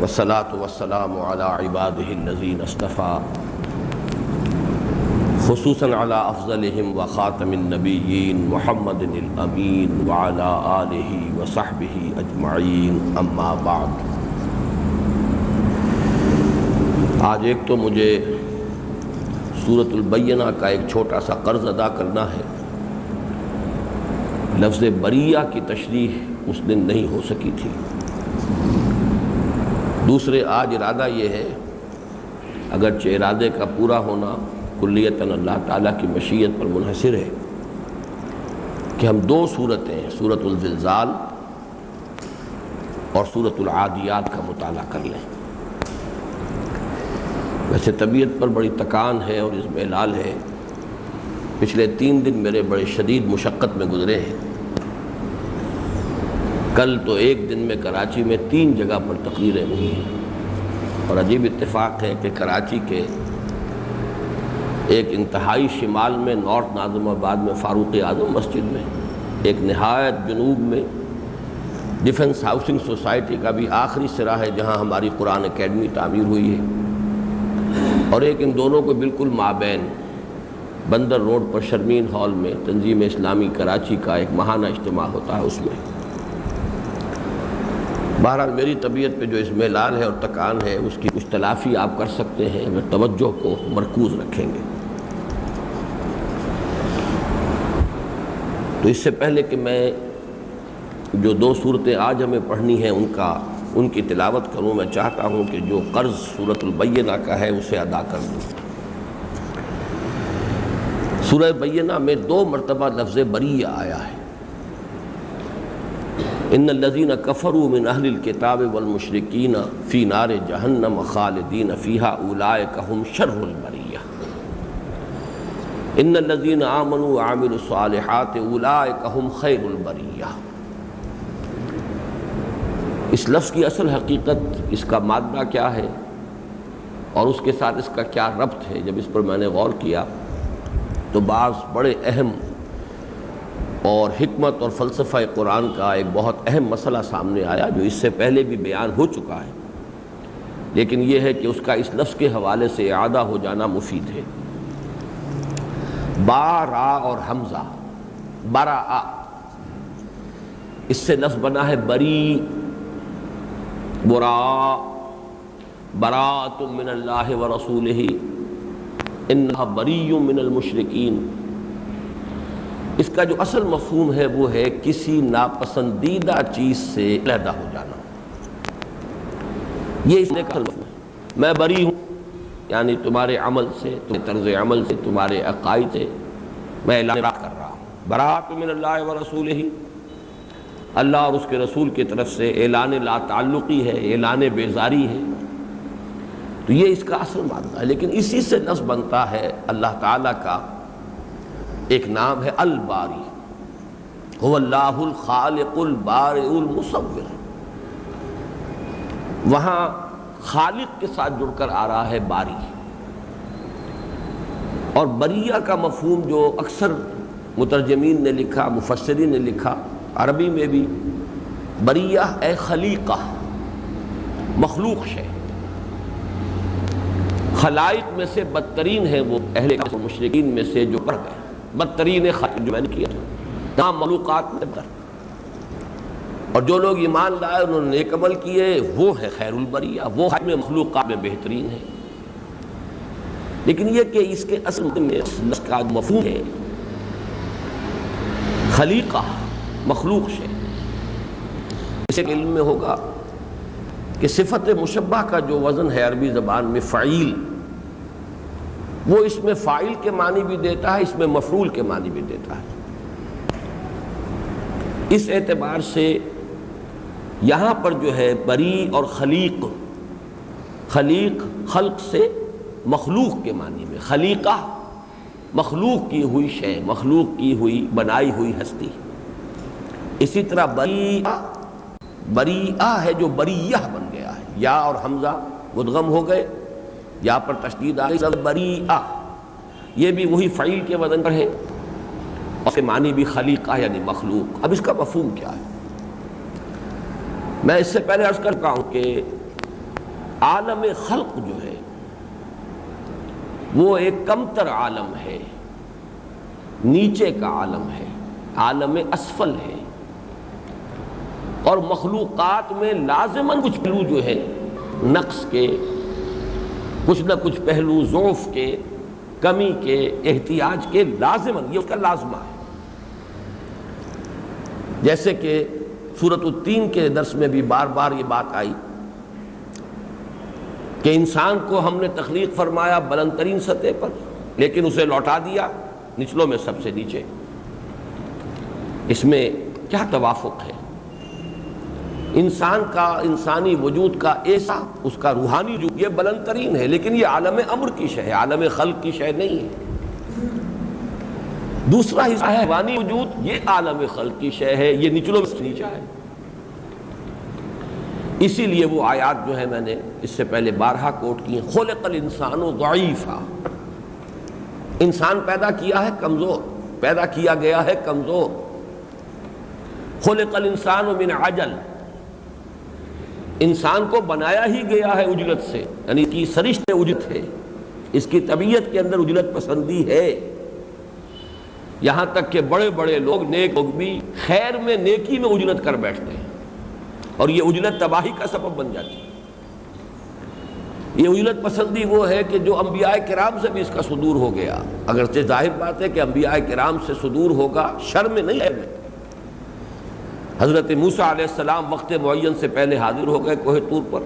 والصلاة والسلام على عباده الذين اصطفى خصوصا على افضلهم وخاتم النبيين محمد الامین وعلى آلہ وصحبہ اجمعین اما بعد۔ آج ایک تو مجھے سورۃ البینہ کا ایک چھوٹا سا قرض ادا کرنا ہے۔ لفظ بریہ کی تشریح اس دن نہیں ہو سکی تھی۔ دوسرے آج ارادہ یہ ہے، اگرچہ ارادے کا پورا ہونا کلیتاً اللہ تعالیٰ کی مشیت پر منحصر ہے، کہ ہم دو صورتیں سورۃ الزلزال اور سورۃ العادیات کا مطالعہ کر لیں۔ ویسے طبیعت پر بڑی تکان ہے اور اضمحلال ہے۔ پچھلے 3 دن میرے بڑے شدید مشقت میں گزرے ہیں۔ کل تو ایک دن میں کراچی میں 3 جگہ پر تقریریں ہوئی ہیں، اور عجیب اتفاق ہے کہ کراچی کے ایک انتہائی شمال میں نارتھ ناظم آباد میں فاروق اعظم مسجد میں، ایک نہایت جنوب میں ڈیفنس ہاؤسنگ سوسائٹی کا بھی آخری سرا ہے جہاں ہماری قرآن اکیڈمی تعمیر ہوئی ہے، اور ایک ان دونوں کو بالکل مابین بندر روڈ پر شرمین ہال میں تنظیم اسلامی کراچی کا ایک ماہانہ اجتماع ہوتا ہے۔ اس میں بہرحال میری طبیعت پہ جو اضمحلال ہے اور تکان ہے اس کی کچھ تلافی آپ کر سکتے ہیں اگر توجہ کو مرکوز رکھیں گے۔ تو اس سے پہلے کہ میں جو 2 صورتیں آج ہمیں پڑھنی ہیں ان کی تلاوت کروں، میں چاہتا ہوں کہ جو قرض سورۃ البینہ کا ہے اسے ادا کر دوں۔ سورہ بینہ میں 2 مرتبہ لفظ بریہ آیا ہے۔ ان الذین کفروا من اہل الکتاب والمشرکین فی نار جہنم خالدین فیہا اولئک ھم شر البریہ ان الذین آمنوا وعملوا الصالحات اولئک ھم خیر البریہ۔ اس لفظ کی اصل حقیقت، اس کا مادہ کیا ہے اور اس کے ساتھ اس کا کیا ربط ہے، جب اس پر میں نے غور کیا تو بعض بڑے اہم اور حکمت اور فلسفہ قرآن کا ایک بہت اہم مسئلہ سامنے آیا، جو اس سے پہلے بھی بیان ہو چکا ہے، لیکن یہ ہے کہ اس کا اس لفظ کے حوالے سے اعادہ ہو جانا مفید ہے۔ با را اور حمزہ، برا، اس سے لفظ بنا ہے بری، برا، براۃ من اللہ ورسولہ انہا بری من المشرکین۔ اس کا جو اصل مفہوم ہے وہ ہے کسی ناپسندیدہ چیز سے علیحدہ ہو جانا۔ یہ اس نے کا مفہوم ہے۔ میں بری ہوں، یعنی تمہارے عمل سے، تمہارے طرز عمل سے، تمہارے عقائد سے میں اعلان کر رہا ہوں۔ براۃ من اللہ ورسولہ، اللہ اور اس کے رسول کی طرف سے اعلان لا تعلقی ہے، اعلان بیزاری ہے۔ تو یہ اس کا اصل معنی ہے، لیکن اسی سے لفظ بنتا ہے اللہ تعالیٰ کا ایک نام ہے الباری، هو اللہ الخالق البارئ المصور۔ وہاں خالق کے ساتھ جڑ کر آ رہا ہے باری، اور بریہ کا مفہوم جو اکثر مترجمین نے لکھا، مفسرین نے لکھا، عربی میں بھی بریہ اے خلیقہ، مخلوق شے۔ خلائق میں سے بدترین ہے وہ اہل مشرکین میں سے جو پڑھ گئے، بدترین خلق جو میں نے کیا تھا مخلوقات میں بدتر، اور جو لوگ ایمان لائے انہوں نے نیک عمل کیے وہ ہے خیر البریہ، وہ میں مخلوقات میں بہترین ہے۔ لیکن یہ کہ اس کے اصل میں اس کا مفہوم ہے خلیقہ، مخلوق شے۔ اس کے علم میں ہوگا کہ صفت مشبہ کا جو وزن ہے عربی زبان میں فعیل، وہ اس میں فاعل کے معنی بھی دیتا ہے، اس میں مفعول کے معنی بھی دیتا ہے۔ اس اعتبار سے یہاں پر جو ہے بری اور خلیق، خلیق خلق سے مخلوق کے معنی میں، خلیقہ مخلوق کی ہوئی شے، مخلوق کی ہوئی بنائی ہوئی ہستی۔ اسی طرح بریہ ہے جو بریہ بن گیا ہے، یا اور حمزہ مدغم ہو گئے، یا پر تشدید آ گئی، بریہ یہ بھی وہی فعیل کے وزن پر ہے، اور اس کے معنی بھی خلیقہ یعنی مخلوق۔ اب اس کا مفہوم کیا ہے؟ میں اس سے پہلے عرض کرتا ہوں کہ عالم خلق جو ہے وہ ایک کمتر عالم ہے، نیچے کا عالم ہے، عالم اسفل ہے، اور مخلوقات میں لازماً کچھ پہلو جو ہے نقص کے، کچھ نہ کچھ پہلو ضعف کے، کمی کے، احتیاج کے لازماً، یہ اس کا لازمہ ہے۔ جیسے کہ سورۃ التین کے درس میں بھی بار بار یہ بات آئی کہ انسان کو ہم نے تخلیق فرمایا بلند ترین سطح پر، لیکن اسے لوٹا دیا نچلوں میں سب سے نیچے۔ اس میں کیا توافق ہے؟ انسان کا، انسانی وجود کا ایسا، اس کا روحانی وجود یہ بلند ترین ہے، لیکن یہ عالم امر کی شے ہے، عالم خلق کی شے نہیں ہے۔ دوسرا حصہ ہے حیوانی وجود، یہ عالم خلق کی شے ہے، یہ نچلوں میں نیچا ہے۔ اسی لیے وہ آیات جو ہے میں نے اس سے پہلے بارہا کوٹ کی ہیں، خلق الانسان ضعیفا، انسان پیدا کیا ہے کمزور، پیدا کیا گیا ہے کمزور۔ خلق الانسان من عجل، انسان کو بنایا ہی گیا ہے عجلت سے، یعنی کہ سرشت عجلت ہے، اس کی طبیعت کے اندر عجلت پسندی ہے۔ یہاں تک کہ بڑے بڑے لوگ، نیک لوگ بھی خیر میں، نیکی میں عجلت کر بیٹھتے ہیں، اور یہ عجلت تباہی کا سبب بن جاتی ہے۔ یہ عجلت پسندی وہ ہے کہ جو انبیاء کرام سے بھی اس کا صدور ہو گیا، اگرچہ ظاہر بات ہے کہ انبیاء کرام سے صدور ہوگا شر میں نہیں ہے۔ حضرت موسیٰ علیہ السلام وقت معین سے پہلے حاضر ہو گئے کوہ طور پر،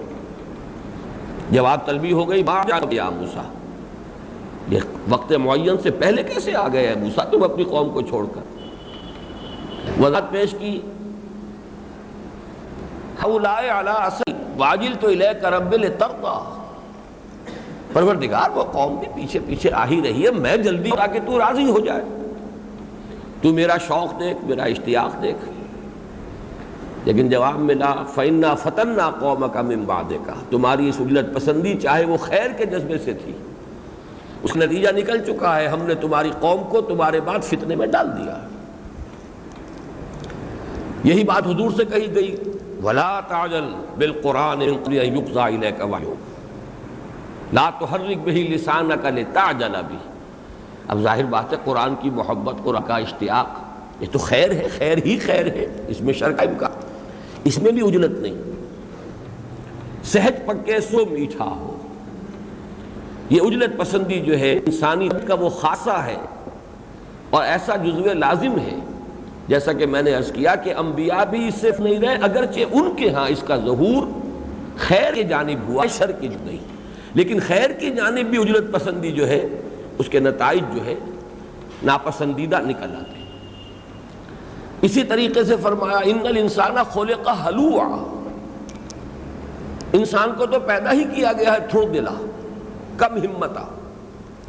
جواب طلبی ہو گئی، ما جاء یا موسیٰ، یہ وقت معین سے پہلے کیسے آ گئے موسیٰ تم اپنی قوم کو چھوڑ کر؟ وضاحت پیش کی، حولائے علی اصل واجلت الیک رب لترضی، پروردگار وہ قوم بھی پیچھے پیچھے آ ہی رہی ہے، میں جلدی تاکہ تو راضی ہو جائے، تو میرا شوق دیکھ، میرا اشتیاق دیکھ۔ لیکن جواب ملا فَإِنَّا فَتَنَّا قَوْمَكَ مِن بَعْدِكَ، تمہاری اس عجلت پسندی چاہے وہ خیر کے جذبے سے تھی، اس نتیجہ نکل چکا ہے، ہم نے تمہاری قوم کو تمہارے بعد فتنے میں ڈال دیا۔ یہی بات حضور سے کہی گئی، وَلَا تَعْجَلْ بِالْقُرْآنِ مِن قَبْلِ أَن يُقْضَىٰ إِلَيْكَ وَحْيُهُ لَا تُحَرِّكْ بِهِ لِسَانَكَ لِتَعْجَلَ بِهِ۔ اب ظاہر بات ہے قرآن کی محبت، قرآن کا اشتیاق، یہ تو خیر ہے، خیر ہی خیر ہے، اس میں شر کا امکان، اس میں بھی عجلت نہیں۔ سہج پکے سو میٹھا ہو، یہ عجلت پسندی جو ہے انسانیت کا وہ خاصہ ہے، اور ایسا جزو لازم ہے، جیسا کہ میں نے عرض کیا کہ انبیاء بھی اس سے نہیں رہے، اگرچہ ان کے ہاں اس کا ظہور خیر کی جانب ہوا، شر کی نہیں، لیکن خیر کی جانب بھی عجلت پسندی جو ہے اس کے نتائج جو ہے ناپسندیدہ نکل آتے ہیں۔ اسی طریقے سے فرمایا ان الانسان خلق ہلوعا، انسان کو تو پیدا ہی کیا گیا ہے تھوڑ دلا، کم ہمتا،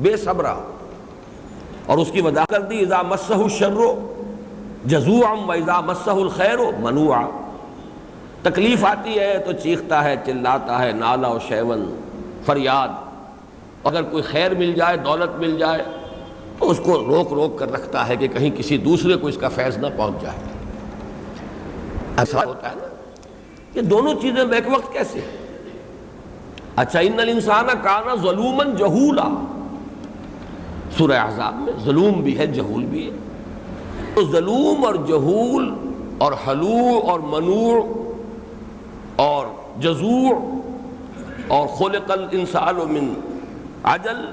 بے صبرا، اور اس کی وضاحت کر دی اذا مسہ الشر جزوعا واذا مسہ الخیر منوعا، تکلیف آتی ہے تو چیختا ہے، چلاتا ہے، نالا و شیون، فریاد، اگر کوئی خیر مل جائے، دولت مل جائے تو اس کو روک روک کر رکھتا ہے کہ کہیں کسی دوسرے کو اس کا فیض نہ پہنچ جائے۔ ایسا ہوتا ہے نا، یہ دونوں چیزیں بیک وقت کیسے؟ اچھا ان الانسان کان ظلوما جہولا، سورہ احزاب میں ظلوم بھی ہے، جہول بھی ہے، تو ظلوم اور جہول اور حلوع اور منوع اور جزوع اور خلق الانسان من عجل،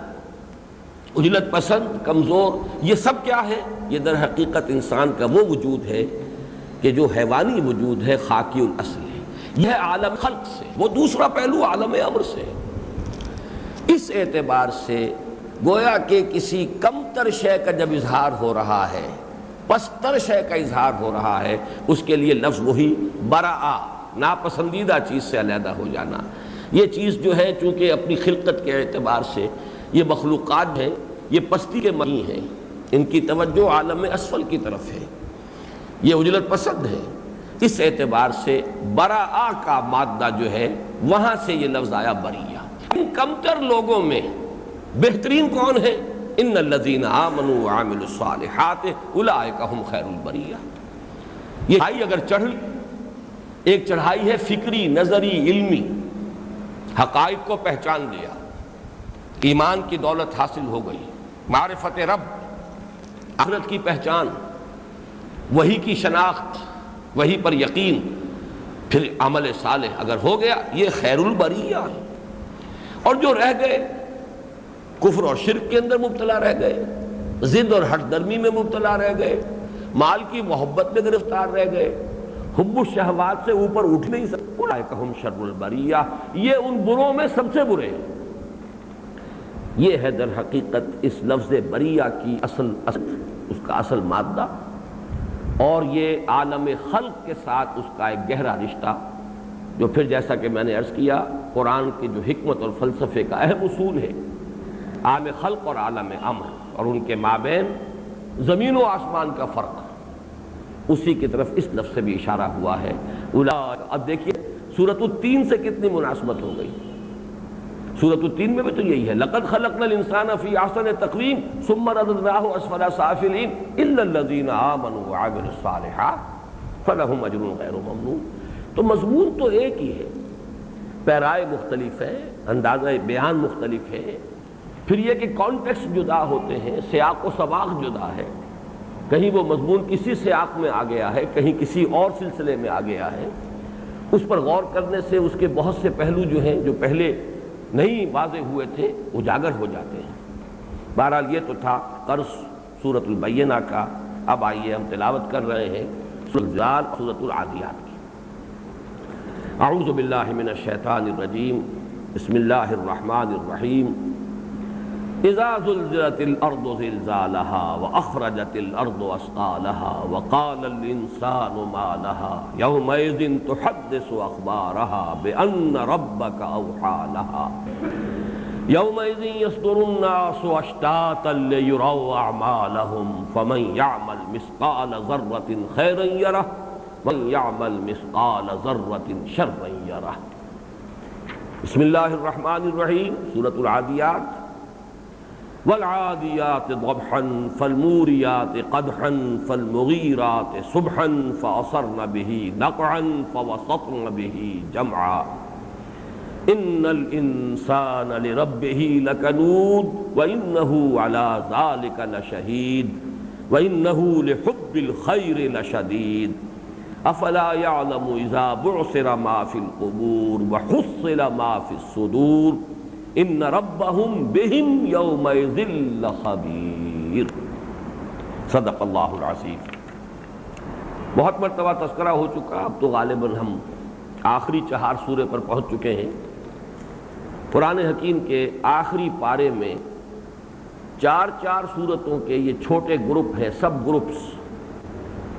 عجلت پسند، کمزور، یہ سب کیا ہے؟ یہ در حقیقت انسان کا وہ وجود ہے کہ جو حیوانی وجود ہے، خاکی الاصل ہے، یہ عالم خلق سے، وہ دوسرا پہلو عالم امر سے۔ اس اعتبار سے گویا کہ کسی کم تر شے کا جب اظہار ہو رہا ہے، پستر شے کا اظہار ہو رہا ہے، اس کے لیے لفظ وہی براء، ناپسندیدہ چیز سے علیحدہ ہو جانا۔ یہ چیز جو ہے چونکہ اپنی خلقت کے اعتبار سے یہ مخلوقات ہیں، یہ پستی کے معنی ہیں، ان کی توجہ عالم اسفل کی طرف ہے، یہ عجلت پسند ہے، اس اعتبار سے براء کا مادہ جو ہے وہاں سے یہ لفظ آیا بریہ۔ ان کمتر لوگوں میں بہترین کون ہے؟ ان الذین آمنوا وعملوا الصالحات اولئک ھم خیر البریہ۔ یہ چڑھائی اگر چڑھ، ایک چڑھائی ہے فکری، نظری، علمی، حقائق کو پہچان لیا، ایمان کی دولت حاصل ہو گئی، معرفت رب، آخرت کی پہچان، وہی کی شناخت، وہی پر یقین، پھر عمل صالح اگر ہو گیا یہ خیر البریہ ہے۔ اور جو رہ گئے کفر اور شرک کے اندر مبتلا رہ گئے، ضد اور ہٹ درمی میں مبتلا رہ گئے، مال کی محبت میں گرفتار رہ گئے، حب الشہوات سے اوپر اٹھ نہیں سکتے، اولئک ہم شر البریہ، یہ ان بروں میں سب سے برے ہیں۔ یہ ہے در حقیقت اس لفظ بریہ کی اصل اس کا اصل مادہ، اور یہ عالم خلق کے ساتھ اس کا ایک گہرا رشتہ، جو پھر جیسا کہ میں نے عرض کیا قرآن کی جو حکمت اور فلسفے کا اہم اصول ہے، عالم خلق اور عالم امر، اور ان کے مابین زمین و آسمان کا فرق، اسی کی طرف اس لفظ سے بھی اشارہ ہوا ہے۔ اب دیکھیے سورۃ التین سے کتنی مناسبت ہو گئی، سورۃ التین میں بھی تو یہی ہے، لقد خلقنا الانسان فی احسن تقویم ثم رددناہ اسفل سافلین الا الذین آمنوا وعملوا الصالحات فلہم اجر غیر ممنون۔ تو مضمون تو ایک ہی ہے، پیرائے مختلف ہے، اندازہ بیان مختلف ہے، پھر یہ کہ کانٹیکسٹ جدا ہوتے ہیں، سیاق و سباق جدا ہے، کہیں وہ مضمون کسی سیاق میں آ گیا ہے، کہیں کسی اور سلسلے میں آ گیا ہے، اس پر غور کرنے سے اس کے بہت سے پہلو جو ہیں جو پہلے نہیں واضح ہوئے تھے اجاگر ہو جاتے ہیں۔ بہرحال یہ تو تھا قرض سورۃ البینہ کا۔ اب آئیے ہم تلاوت کر رہے ہیں سورۃ الزلزال، سورۃ العادیات کی۔ اعوذ باللہ من الشیطان الرجیم، بسم اللہ الرحمن الرحیم۔ اذا زلزلت الارض زلزالها واخرجت الارض اثقالها وقال الانسان ما لها يومئذ تحدث اخبارها بان ربك اوحى لها يومئذ يصدر الناس اشتاتا ليروا اعمالهم فمن يعمل مثقال ذرة خيرا يره ومن يعمل مثقال ذرة شرا يره۔ بسم اللہ الرحمن الرحیم، سورۃ العادیات۔ والعادیات ضبحا فالموریات قدحا فالمغیرات صبحا فأثرن به نقعا فوسطن به جمعا ان الانسان لربه لکنود وانه على ذلك لشہید وانه لحب الخیر لشدید افلا يعلم اذا بعثر ما في القبور وحصل ما في الصدور ان ربهم بهم یومئذ لخبیر۔ صدق اللہ العظیم۔ بہت مرتبہ تذکرہ ہو چکا، اب تو غالباً ہم آخری 4 سورے پر پہنچ چکے ہیں۔ قرآن حکیم کے آخری پارے میں 4 سورتوں کے یہ چھوٹے گروپ ہیں، سب گروپس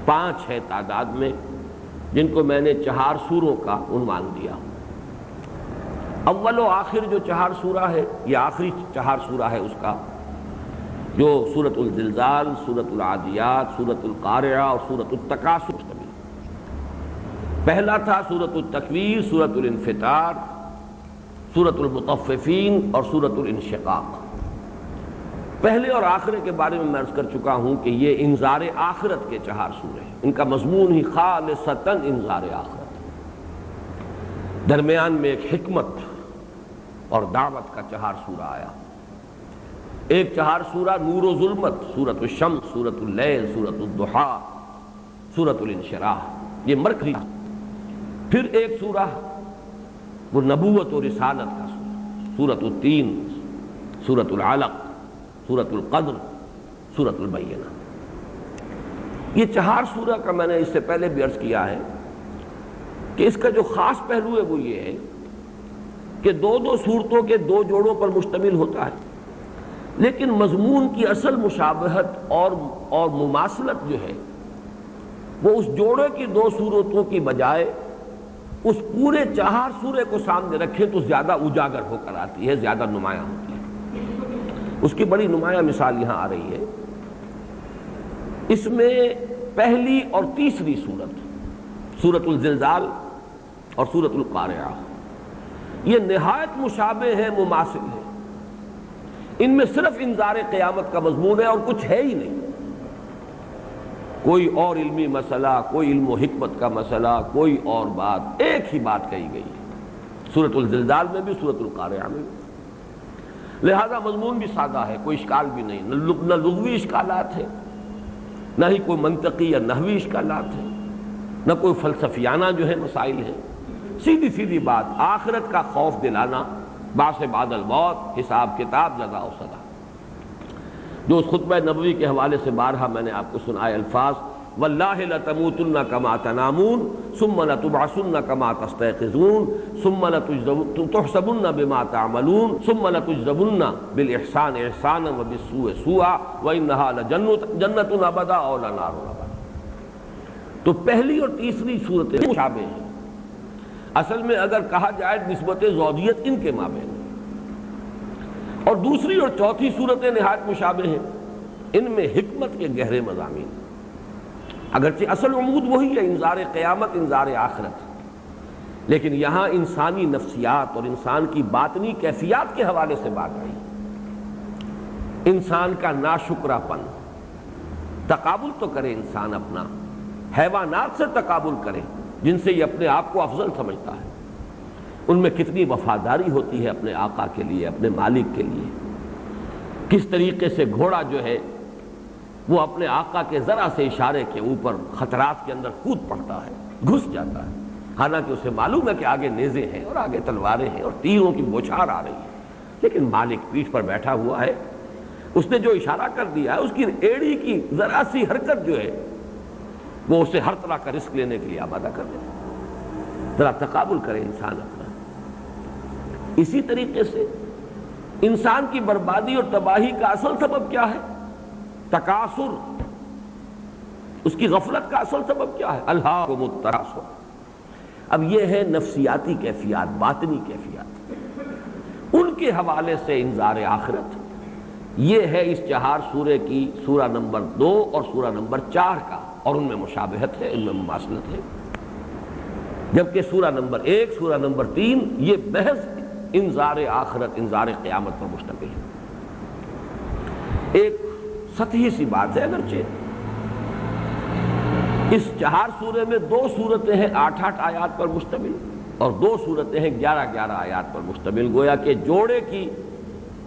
5 ہیں تعداد میں، جن کو میں نے 4 سوروں کا عنوان دیا۔ اول و آخر جو 4 سورہ ہے، یہ آخری 4 سورہ ہے اس کا، جو سورۃ الزلزال، سورۃ العادیات، سورۃ القارعہ اور سورۃ التکاثر مشتمل۔ پہلا تھا سورۃ التکویر، سورۃ الانفطار، سورۃ المطففین اور سورۃ الانشقاق۔ پہلے اور آخرے کے بارے میں عرض کر چکا ہوں کہ یہ انذار آخرت کے 4 سورے ہیں، ان کا مضمون ہی خالصتاً انذار آخرت۔ درمیان میں ایک حکمت اور دعوت کا 4 سورہ آیا۔ ایک 4 سورہ نور و ظلمت، سورۃ الشمس، سورۃ اللیل، سورۃ الضحیٰ، سورۃ الانشراح، یہ مرکزی۔ پھر ایک سورہ وہ نبوت و رسالت کا سورہ، سورۃ التین، سورۃ العلق، سورۃ القدر، سورۃ البینہ۔ یہ 4 سورہ کا میں نے اس سے پہلے بھی عرض کیا ہے کہ اس کا جو خاص پہلو ہے وہ یہ ہے کہ 2 صورتوں کے 2 جوڑوں پر مشتمل ہوتا ہے، لیکن مضمون کی اصل مشابہت اور مماثلت جو ہے وہ اس جوڑے کی 2 صورتوں کی بجائے اس پورے 4 سورے کو سامنے رکھیں تو زیادہ اجاگر ہو کر آتی ہے، زیادہ نمایاں ہوتی ہے۔ اس کی بڑی نمایاں مثال یہاں آ رہی ہے۔ اس میں پہلی اور تیسری سورت، سورۃ الزلزال اور سورۃ القارعہ، یہ نہایت مشابہ ہیں، مماثل ہیں۔ ان میں صرف انذار قیامت کا مضمون ہے اور کچھ ہے ہی نہیں، کوئی اور علمی مسئلہ، کوئی علم و حکمت کا مسئلہ، کوئی اور بات، ایک ہی بات کہی گئی ہے۔ سورۃ الزلزال میں بھی، سورۃ القارعہ میں بھی۔ لہذا مضمون بھی سادہ ہے، کوئی اشکال بھی نہیں، نہ لغوی اشکالات ہیں، نہ ہی کوئی منطقی یا نحوی اشکالات ہیں، نہ کوئی فلسفیانہ جو ہے مسائل ہیں۔ سیدھی سیدھی بات، آخرت کا خوف دلانا، بعث بعد الموت، حساب کتاب، جزا و سزا۔ جو اس خطبہ نبوی کے حوالے سے بارہا میں نے آپ کو سنائے الفاظ، واللہ لتموتن کما تنامون ثم لتبعثن کما تستيقظون ثم لتحسبن بما تعملون ثم لتجزون بالاحسان احسانا وبالسوء سوءا وانها لجنۃ ابدا اور نار ابدا۔ تو پہلی اور تیسری صورتیں مشابہ ہیں، اصل میں اگر کہا جائے نسبت زوجیت ان کے مابین، اور دوسری اور چوتھی صورتیں نہایت مشابہ ہیں، ان میں حکمت کے گہرے مضامین، اگرچہ اصل عمود وہی ہے، انذار قیامت، انذار آخرت، لیکن یہاں انسانی نفسیات اور انسان کی باطنی کیفیات کے حوالے سے بات آئی۔ انسان کا ناشکرا پن، تقابل تو کرے انسان اپنا، حیوانات سے تقابل کرے جن سے یہ اپنے آپ کو افضل سمجھتا ہے، ان میں کتنی وفاداری ہوتی ہے اپنے آقا کے لیے، اپنے مالک کے لیے، کس طریقے سے گھوڑا جو ہے وہ اپنے آقا کے ذرا سے اشارے کے اوپر خطرات کے اندر کود پڑتا ہے، گھس جاتا ہے، حالانکہ اسے معلوم ہے کہ آگے نیزے ہیں اور آگے تلواریں ہیں اور تیروں کی بوچھار آ رہی ہے، لیکن مالک پیٹھ پر بیٹھا ہوا ہے، اس نے جو اشارہ کر دیا ہے، اس کی ایڑی کی ذرا سی حرکت جو ہے وہ اسے ہر طرح کا رسک لینے کے لیے آمادہ کر دیتا ہے۔ ذرا تقابل کرے انسان اپنا۔ اسی طریقے سے انسان کی بربادی اور تباہی کا اصل سبب کیا ہے؟ تکاثر۔ اس کی غفلت کا اصل سبب کیا ہے؟ الہاکم التکاثر۔ اب یہ ہے نفسیاتی کیفیات، باطنی کیفیات، ان کے حوالے سے انذار آخرت۔ یہ ہے اس چہار سورے کی سورہ نمبر 2 اور سورہ نمبر 4 کا، اور ان میں مشابہت ہے، ان میں مماثلت ہے، جبکہ سورہ نمبر 1، سورہ نمبر 3 یہ محض انذار آخرت، انذار قیامت پر مشتمل ہے۔ ایک سطحی سی بات ہے، اگرچہ اس چہار سورے میں 2 صورتیں ہیں 8-8 آیات پر مشتمل، اور 2 صورتیں ہیں 11-11 آیات پر مشتمل، گویا کہ جوڑے کی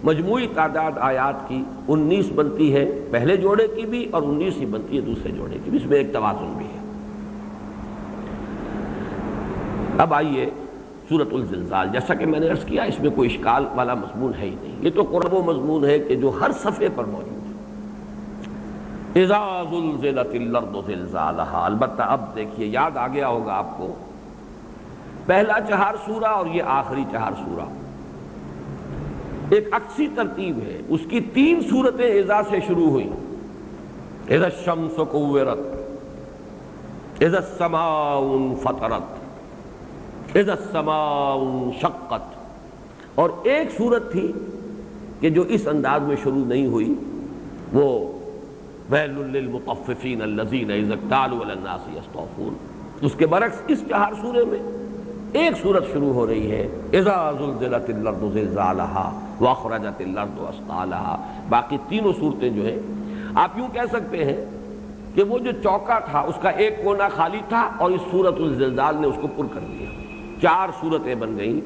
مجموعی تعداد آیات کی 19 بنتی ہے پہلے جوڑے کی بھی، اور 19 ہی بنتی ہے دوسرے جوڑے کی بھی، اس میں ایک توازن بھی ہے۔ اب آئیے سورۃ الزلزال، جیسا کہ میں نے عرض کیا، اس میں کوئی اشکال والا مضمون ہے ہی نہیں، یہ تو قرآن و مضمون ہے کہ جو ہر صفحے پر موجود ہے۔ اذا زلزلت الارض زلزالها، البتہ اب دیکھیے یاد آ گیا ہوگا آپ کو، پہلا چہار سورہ اور یہ آخری چہار سورہ ایک عکسی ترتیب ہے، اس کی 3 صورتیں اذا سے شروع ہوئی، اذا الشمس کورت، اذا السماء انفطرت، اذا السماء انشقت، اور ایک صورت تھی کہ جو اس انداز میں شروع نہیں ہوئی، وہ ویل للمطففین الذین اذا اکتالوا علی الناس یستوفون۔ اس کے برعکس اس چہار سورے میں ایک صورت شروع ہو رہی ہے، اذا زلزلت الارض زلزالها واخرجت الارض اثقالها۔ باقی تینوں صورتیں جو ہیں آپ یوں کہہ سکتے ہیں کہ وہ جو چوکا تھا اس کا ایک کونا خالی تھا، اور اس سورۃ الزلزال نے اس کو پر کر دیا، 4 صورتیں بن گئیں۔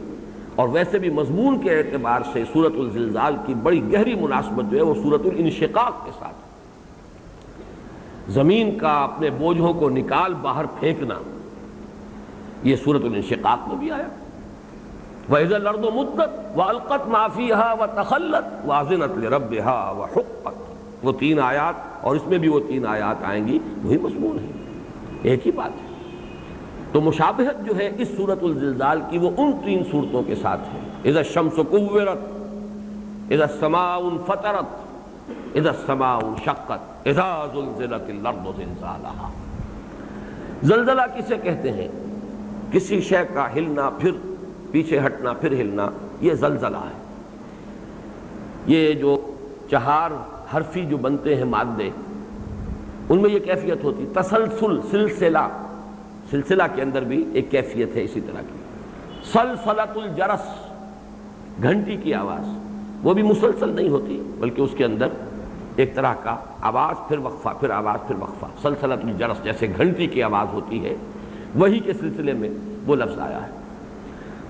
اور ویسے بھی مضمون کے اعتبار سے سورۃ الزلزال کی بڑی گہری مناسبت جو ہے وہ سورۃ الانشقاق کے ساتھ، زمین کا اپنے بوجھوں کو نکال باہر پھینکنا، یہ سورۃ الانشقاق میں بھی آیا۔ وَإِذَا الْأَرْضُ مُدَّتْ وَأَلْقَتْ مَا فِيهَا وَتَخَلَّتْ وَأَذِنَتْ لِرَبِّهَا وَحُقَّتْ، وہ 3 آیات، اور اس میں بھی وہ 3 آیات آئیں گی، وہی مضمون ہے، ایک ہی بات ہے۔ تو مشابہت جو ہے اس سورۃ الزلزال کی وہ ان 3 صورتوں کے ساتھ ہے، اذا الشمس کورت، اذا السماء انفطرت، اذا السماء انشقت، اذا زلزلت الارض زلزالها۔ زلزلہ کسے کہتے ہیں؟ کسی شے کا ہلنا، پھر پیچھے ہٹنا، پھر ہلنا، یہ زلزلہ ہے۔ یہ جو 4 حرفی جو بنتے ہیں مادے، ان میں یہ کیفیت ہوتی، تسلسل، سلسلہ، سلسلہ کے اندر بھی ایک کیفیت ہے اسی طرح کی۔ سلسلۃ الجرس، گھنٹی کی آواز، وہ بھی مسلسل نہیں ہوتی، بلکہ اس کے اندر ایک طرح کا آواز، پھر وقفہ، پھر آواز، پھر وقفہ، سلسلۃ الجرس، جیسے گھنٹی کی آواز ہوتی ہے، وہی کے سلسلے میں وہ لفظ آیا ہے۔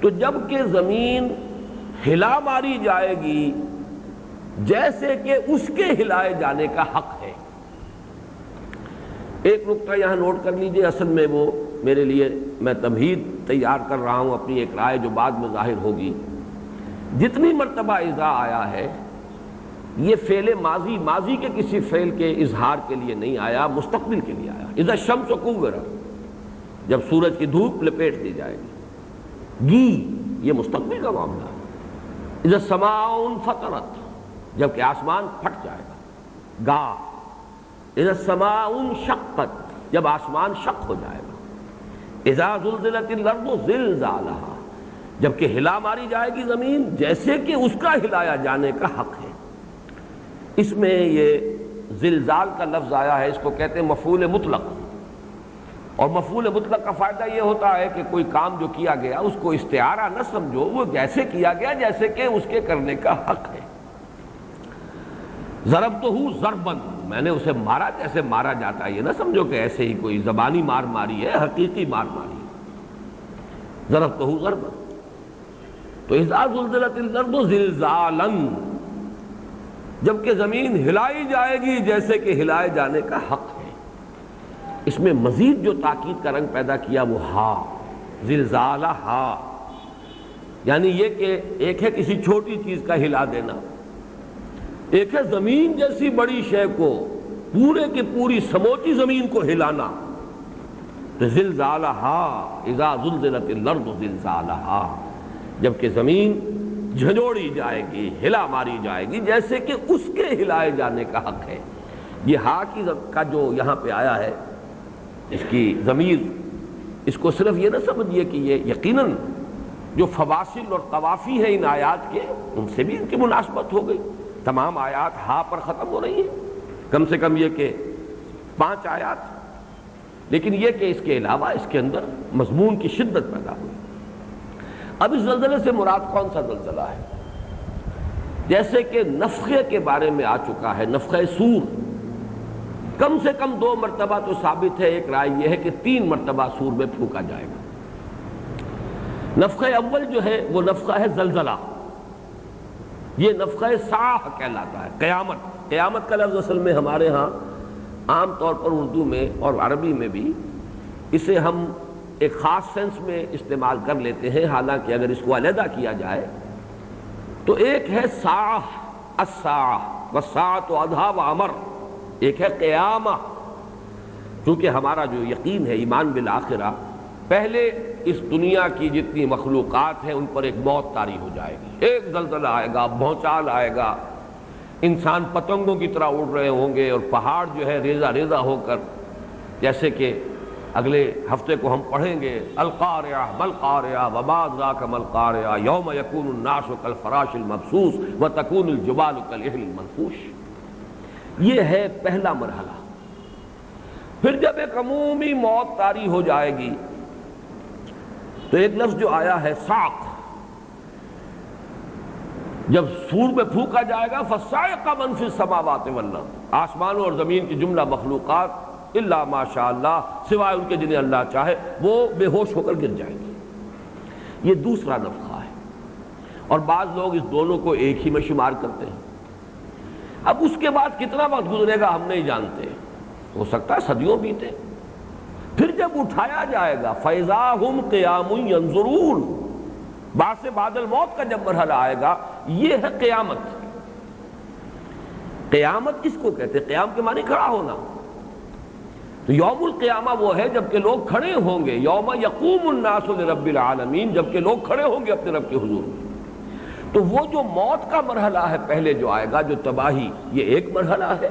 تو جب کہ زمین ہلا ماری جائے گی جیسے کہ اس کے ہلائے جانے کا حق ہے. ایک نقطہ یہاں نوٹ کر لیجئے، اصل میں وہ میرے لیے میں تمہید تیار کر رہا ہوں اپنی ایک رائے جو بعد میں ظاہر ہوگی. جتنی مرتبہ اذا آیا ہے یہ فعل ماضی کے کسی فعل کے اظہار کے لیے نہیں آیا، مستقبل کے لیے آیا. اذا الشمس کورت، جب سورج کی دھوپ لپیٹ دی جائے گی، یہ مستقبل کا معاملہ ہے. اذا السماء انفطرت، جب کہ آسمان پھٹ جائے گا. اذا السماء انشقت، جب آسمان شق ہو جائے گا. اذا زلزلت الارض زلزالها، جب کہ ہلا ماری جائے گی زمین جیسے کہ اس کا ہلایا جانے کا حق ہے. اس میں یہ زلزال کا لفظ آیا ہے، اس کو کہتے ہیں مفعول مطلق. اور مفعول مطلق کا فائدہ یہ ہوتا ہے کہ کوئی کام جو کیا گیا اس کو استعارہ نہ سمجھو، وہ جیسے کیا گیا جیسے کہ اس کے کرنے کا حق ہے. ضربتہ ضربا، میں نے اسے مارا جیسے مارا جاتا ہے، یہ نہ سمجھو کہ ایسے ہی کوئی زبانی مار ماری ہے، حقیقی مار ماری ہے. ضربتہ ضربا. تو اذا زلزلت الارض زلزالا، جبکہ زمین ہلائی جائے گی جیسے کہ ہلائے جانے کا حق ہے. اس میں مزید جو تاکید کا رنگ پیدا کیا وہ ہا، زلزالہ ہا، یعنی یہ کہ ایک ہے کسی چھوٹی چیز کا ہلا دینا، ایک ہے زمین جیسی بڑی شے کو، پورے کی پوری سموچی زمین کو ہلانا. تو زلزالہا اذا زلزلت الارض زلزالہا، جبکہ زمین جھنجھوڑی جائے گی، ہلا ماری جائے گی جیسے کہ اس کے ہلائے جانے کا حق ہے. یہ ہا کا جو یہاں پہ آیا ہے، اس کی ضمیر، اس کو صرف یہ نہ سمجھیے کہ یہ یقیناً جو فواصل اور طوافی ہیں ان آیات کے، ان سے بھی ان کی مناسبت ہو گئی. تمام آیات ہا پر ختم ہو رہی ہیں، کم سے کم یہ کہ 5 آیات، لیکن یہ کہ اس کے علاوہ اس کے اندر مضمون کی شدت پیدا ہوئی. اب اس زلزلے سے مراد کون سا زلزلہ ہے؟ جیسے کہ نفخے کے بارے میں آ چکا ہے، نفخہ سور کم سے کم 2 مرتبہ تو ثابت ہے. ایک رائے یہ ہے کہ 3 مرتبہ سور میں پھونکا جائے گا. نفخہ اول جو ہے وہ نفخہ ہے زلزلہ، یہ نفخہ صاح کہلاتا ہے. قیامت کا لفظ اصل میں ہمارے ہاں عام طور پر اردو میں اور عربی میں بھی اسے ہم ایک خاص سینس میں استعمال کر لیتے ہیں، حالانکہ اگر اس کو علیحدہ کیا جائے تو ایک ہے ساعہ، الساعہ والساعۃ اضحیٰ وامر، ایک ہے قیامہ. چونکہ ہمارا جو یقین ہے ایمان بالآخرہ، پہلے اس دنیا کی جتنی مخلوقات ہیں ان پر ایک موت طاری ہو جائے گی، ایک زلزلہ آئے گا، بھونچال آئے گا، انسان پتنگوں کی طرح اڑ رہے ہوں گے اور پہاڑ جو ہے ریزہ ریزہ ہو کر، جیسے کہ اگلے ہفتے کو ہم پڑھیں گے القارعہ مالقارعہ وما ادراک ما القارعہ یوم یکون الناس کالفراش المبثوث وتکون الجبال کالعہن المنفوش. یہ ہے پہلا مرحلہ. پھر جب ایک عمومی موت طاری ہو جائے گی تو ایک لفظ جو آیا ہے صاق، جب سور میں پھونکا جائے گا فصائق من فی السماوات والارض، آسمانوں اور زمین کی جملہ مخلوقات الا ماشاء اللہ، سوائے ان کے جنہیں اللہ چاہے، وہ بے ہوش ہو کر گر جائیں گے. یہ دوسرا نفخہ ہے، اور بعض لوگ اس دونوں کو ایک ہی میں شمار کرتے ہیں. اب اس کے بعد کتنا وقت گزرے گا ہم نہیں جانتے، ہو سکتا ہے صدیوں بیتے. پھر جب اٹھایا جائے گا فَإِذَا هُمْ قِيَامٌ يَنظُرُونَ، بعد سے بعد الموت کا جب مرحلہ آئے گا، یہ ہے قیامت. قیامت کس کو کہتے ہیں؟ قیام کے معنی کھڑا ہونا. تو یوم القیامہ وہ ہے جب کہ لوگ کھڑے ہوں گے، یوم یقوم الناس لرب العالمین، جب کہ لوگ کھڑے ہوں گے اپنے رب کے حضور میں. تو وہ جو موت کا مرحلہ ہے پہلے جو آئے گا، جو تباہی، یہ ایک مرحلہ ہے.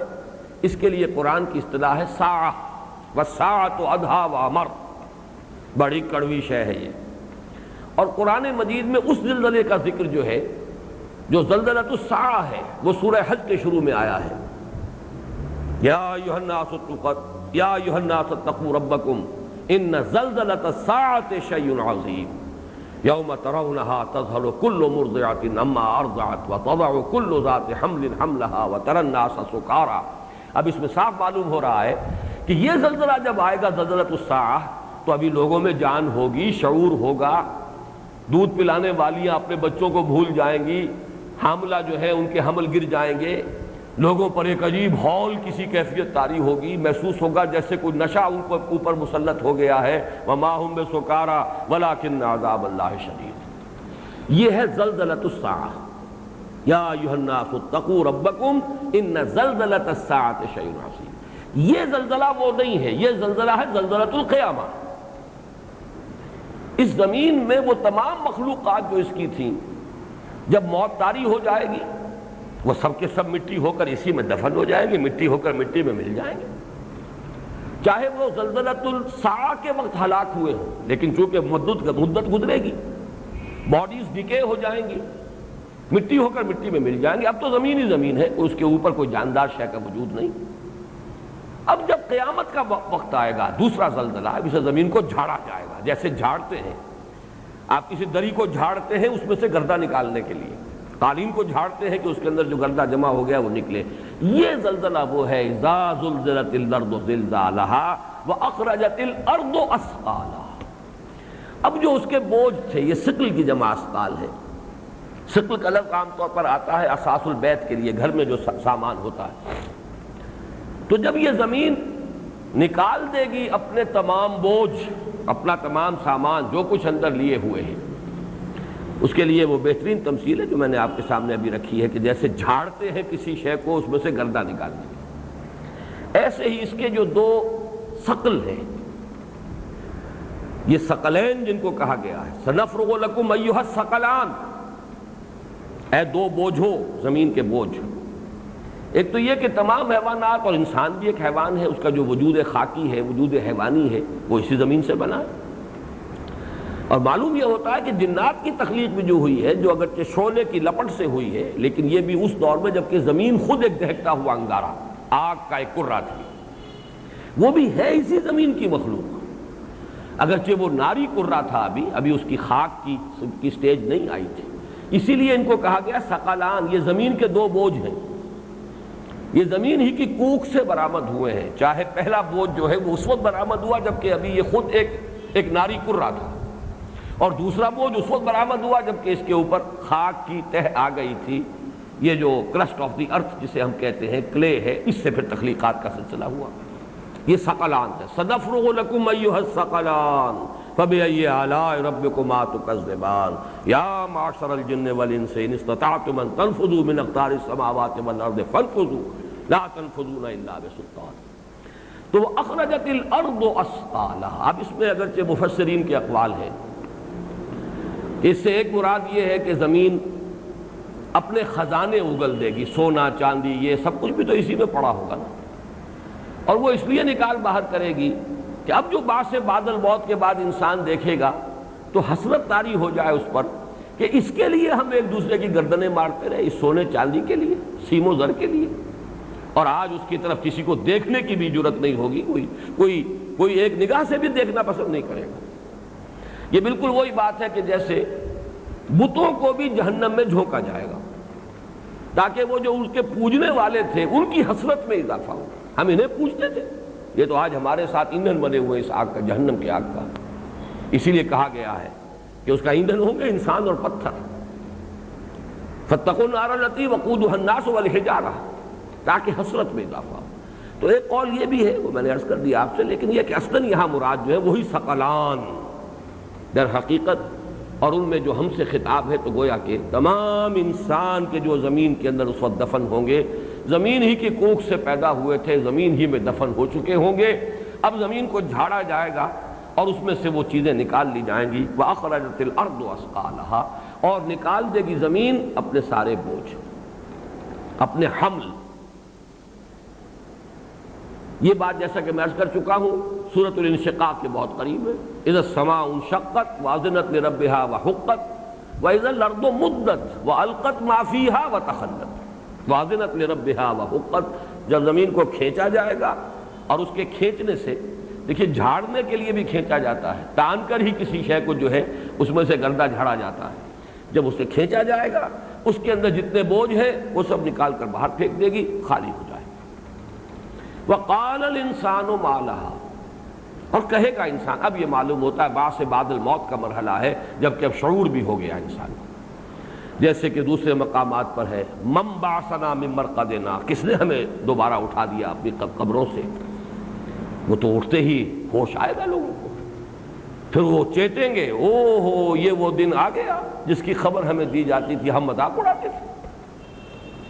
اس کے لیے قرآن کی اصطلاح ہے ساعہ، والساعۃ اضحیٰ وامر، بڑی کڑوی شے ہے یہ. اور قرآن مجید میں اس زلزلے کا ذکر جو ہے، جو زلزلۃ الساعہ ہے، وہ سورہ حج کے شروع میں آیا ہے. یا ایھا الناس اتقوا ربکم ان زلزلۃ الساعۃ شیء عظیم یوم ترونها تذہل کل مرضعۃ عما ارضعت وتضع کل ذات حمل حملها وتری الناس سکارى. اب اس میں صاف معلوم ہو رہا ہے کہ یہ زلزلہ جب آئے گا، زلزلۃ الساعہ، تو ابھی لوگوں میں جان ہوگی، شعور ہوگا، دودھ پلانے والیاں اپنے بچوں کو بھول جائیں گی، حاملہ جو ہے ان کے حمل گر جائیں گے، لوگوں پر ایک عجیب ہول کسی کیفیت طاری ہوگی، محسوس ہوگا جیسے کوئی نشہ ان کو اوپر مسلط ہو گیا ہے، وما هم بسکارا ولکن عذاب اللہ شدید۔ یہ ہے زلزلۃ الساعہ۔ یا ایھا الناس اتقوا ربکم ان زلزلۃ الساعۃ شیء عظیم۔ یہ زلزلہ وہ نہیں ہے، یہ زلزلہ ہے زلزلۃ القیامہ۔ اس زمین میں وہ تمام مخلوقات جو اس کی تھیں، جب موت طاری ہو جائے گی وہ سب کے سب مٹی ہو کر اسی میں دفن ہو جائیں گے، مٹی ہو کر مٹی میں مل جائیں گے، چاہے وہ زلزلۃ الساعہ کے وقت ہلاک ہوئے ہوں، لیکن چونکہ مدت گزرے گی، باڈیز ڈیکے ہو جائیں گی، مٹی ہو کر مٹی میں مل جائیں گے۔ اب تو زمین ہی زمین ہے، اس کے اوپر کوئی جاندار شے کا وجود نہیں۔ اب جب قیامت کا وقت آئے گا، دوسرا زلزلہ، اب اسے زمین کو جھاڑا جائے گا، جیسے جھاڑتے ہیں آپ کسی دری کو جھاڑتے ہیں اس میں سے گردہ نکالنے کے لیے، قالین کو جھاڑتے ہیں کہ اس کے اندر جو گردہ جمع ہو گیا وہ نکلے۔ یہ زلزلہ وہ ہے اذا زلزلت الارض زلزالها واخرجت الارض اثقالها۔ اب جو اس کے بوجھ تھے، یہ ثقل کی جمع اثقال ہے۔ ثقل کا لفظ عام طور پر آتا ہے اساس البیت کے لیے، گھر میں جو سامان ہوتا ہے۔ تو جب یہ زمین نکال دے گی اپنے تمام بوجھ، اپنا تمام سامان جو کچھ اندر لیے ہوئے ہیں، اس کے لیے وہ بہترین تمثیل ہے جو میں نے آپ کے سامنے ابھی رکھی ہے کہ جیسے جھاڑتے ہیں کسی شے کو اس میں سے گردہ نکالتے ہیں، ایسے ہی اس کے جو دو ثقل ہیں، یہ ثقلین جن کو کہا گیا ہے، سنفرغ لکم ایھا الثقلان، اے دو بوجھو، زمین کے بوجھ۔ ایک تو یہ کہ تمام حیوانات، اور انسان بھی ایک حیوان ہے، اس کا جو وجود خاکی ہے، وجود حیوانی ہے، وہ اسی زمین سے بنا ہے۔ اور معلوم یہ ہوتا ہے کہ جنات کی تخلیق بھی جو ہوئی ہے، جو اگرچہ شعلے کی لپٹ سے ہوئی ہے، لیکن یہ بھی اس دور میں جبکہ زمین خود ایک دہکتا ہوا انگارہ، آگ کا ایک کرہ تھی، وہ بھی ہے اسی زمین کی مخلوق، اگرچہ وہ ناری کرہ تھا، ابھی اس کی خاک کی سٹیج نہیں آئی تھی، اسی لیے ان کو کہا گیا ثقلان۔ یہ زمین کے دو بوجھ ہیں، یہ زمین ہی کی کوکھ سے برآمد ہوئے ہیں، چاہے پہلا بوجھ جو ہے وہ اس وقت برآمد ہوا جبکہ ابھی یہ خود ایک ناری کرہ تھا، اور دوسرا بوجھ اس وقت برآمد ہوا جبکہ اس کے اوپر خاک کی تہ آ گئی تھی، یہ جو کرسٹ آف دی ارتھ جسے ہم کہتے ہیں، کلے ہے، اس سے پھر تخلیقات کا سلسلہ ہوا۔ یہ ثقلان ہے۔ سنفرغ لکم ایھا الثقلان فبأي آلاء ربكما تكذبان یا معشر الجن والانس ان استطعتم ان تنفذوا من اقطار السماوات والارض فانفذوا لا تنفذون الا بسلطان۔ تو اخرجت الارض اثقالها، اب اس میں اگرچہ مفسرین کے اقوال ہیں، اس سے ایک مراد یہ ہے کہ زمین اپنے خزانے اگل دے گی، سونا چاندی یہ سب کچھ بھی تو اسی میں پڑا ہوگا نا، اور وہ اس لیے نکال باہر کرے گی کہ اب جو بعد سے بادل موت کے بعد انسان دیکھے گا تو حسرت طاری ہو جائے اس پر کہ اس کے لیے ہم ایک دوسرے کی گردنیں مارتے رہے، اس سونے چاندی کے لیے، سیم و زر کے لیے، اور آج اس کی طرف کسی کو دیکھنے کی بھی جرت نہیں ہوگی، کوئی ایک نگاہ سے بھی دیکھنا پسند نہیں کرے گا۔ یہ بالکل وہی بات ہے کہ جیسے بتوں کو بھی جہنم میں جھونکا جائے گا تاکہ وہ جو ان کے پوجنے والے تھے ان کی حسرت میں اضافہ ہو۔ ہم انہیں پوجتے تھے، یہ تو آج ہمارے ساتھ ایندھن بنے ہوئے اس آگ کا، جہنم کی آگ کا۔ اسی لیے کہا گیا ہے کہ اس کا ایندھن ہوں گے انسان اور پتھر، فاتقوا النار التی وقودها الناس والحجارہ، تاکہ حسرت میں اضافہ ہو۔ تو ایک قول یہ بھی ہے، وہ میں نے عرض کر دیا آپ سے، لیکن یہ کہ اصلاً یہاں مراد جو ہے وہی ثقلان در حقیقت، اور ان میں جو ہم سے خطاب ہے تو گویا کہ تمام انسان کے جو زمین کے اندر اس وقت دفن ہوں گے، زمین ہی کی کوکھ سے پیدا ہوئے تھے، زمین ہی میں دفن ہو چکے ہوں گے، اب زمین کو جھاڑا جائے گا اور اس میں سے وہ چیزیں نکال لی جائیں گی۔ وَأَخْرَجَتِ الْأَرْضُ أَثْقَالَهَا، اور نکال دے گی زمین اپنے سارے بوجھ، اپنے حمل۔ یہ بات جیسا کہ میں عرض کر چکا ہوں سورۃ الانشقاق کے بہت قریب ہے، اذا السماء انشقت واذنت لربها وحقت واذا الارض مدت والقت ما فيها وتخلت واذنت لربها وحقت، جب زمین کو کھینچا جائے گا، اور اس کے کھینچنے سے دیکھیے جھاڑنے کے لیے بھی کھینچا جاتا ہے، تان کر ہی کسی شے کو جو ہے اس میں سے گردہ جھاڑا جاتا ہے، جب اسے کھینچا جائے گا اس کے اندر جتنے بوجھ ہیں وہ سب نکال کر باہر پھینک دے گی، خالی ہو جائے گی۔ وَقَالَ الْإِنسَانُ مَا لَهَا، اور کہے گا انسان. اب یہ معلوم ہوتا ہے بعد سے بعد الموت کا مرحلہ ہے، جبکہ اب شعور بھی ہو گیا انسان کو. جیسے کہ دوسرے مقامات پر ہے من بعثنا من مرقدنا، کس نے ہمیں دوبارہ اٹھا دیا اپنی قبروں سے. وہ تو اٹھتے ہی ہوش آئے گا لوگوں کو، پھر وہ چیتیں گے او ہو یہ وہ دن آ گیا جس کی خبر ہمیں دی جاتی تھی، ہم مذاق اڑاتے تھے.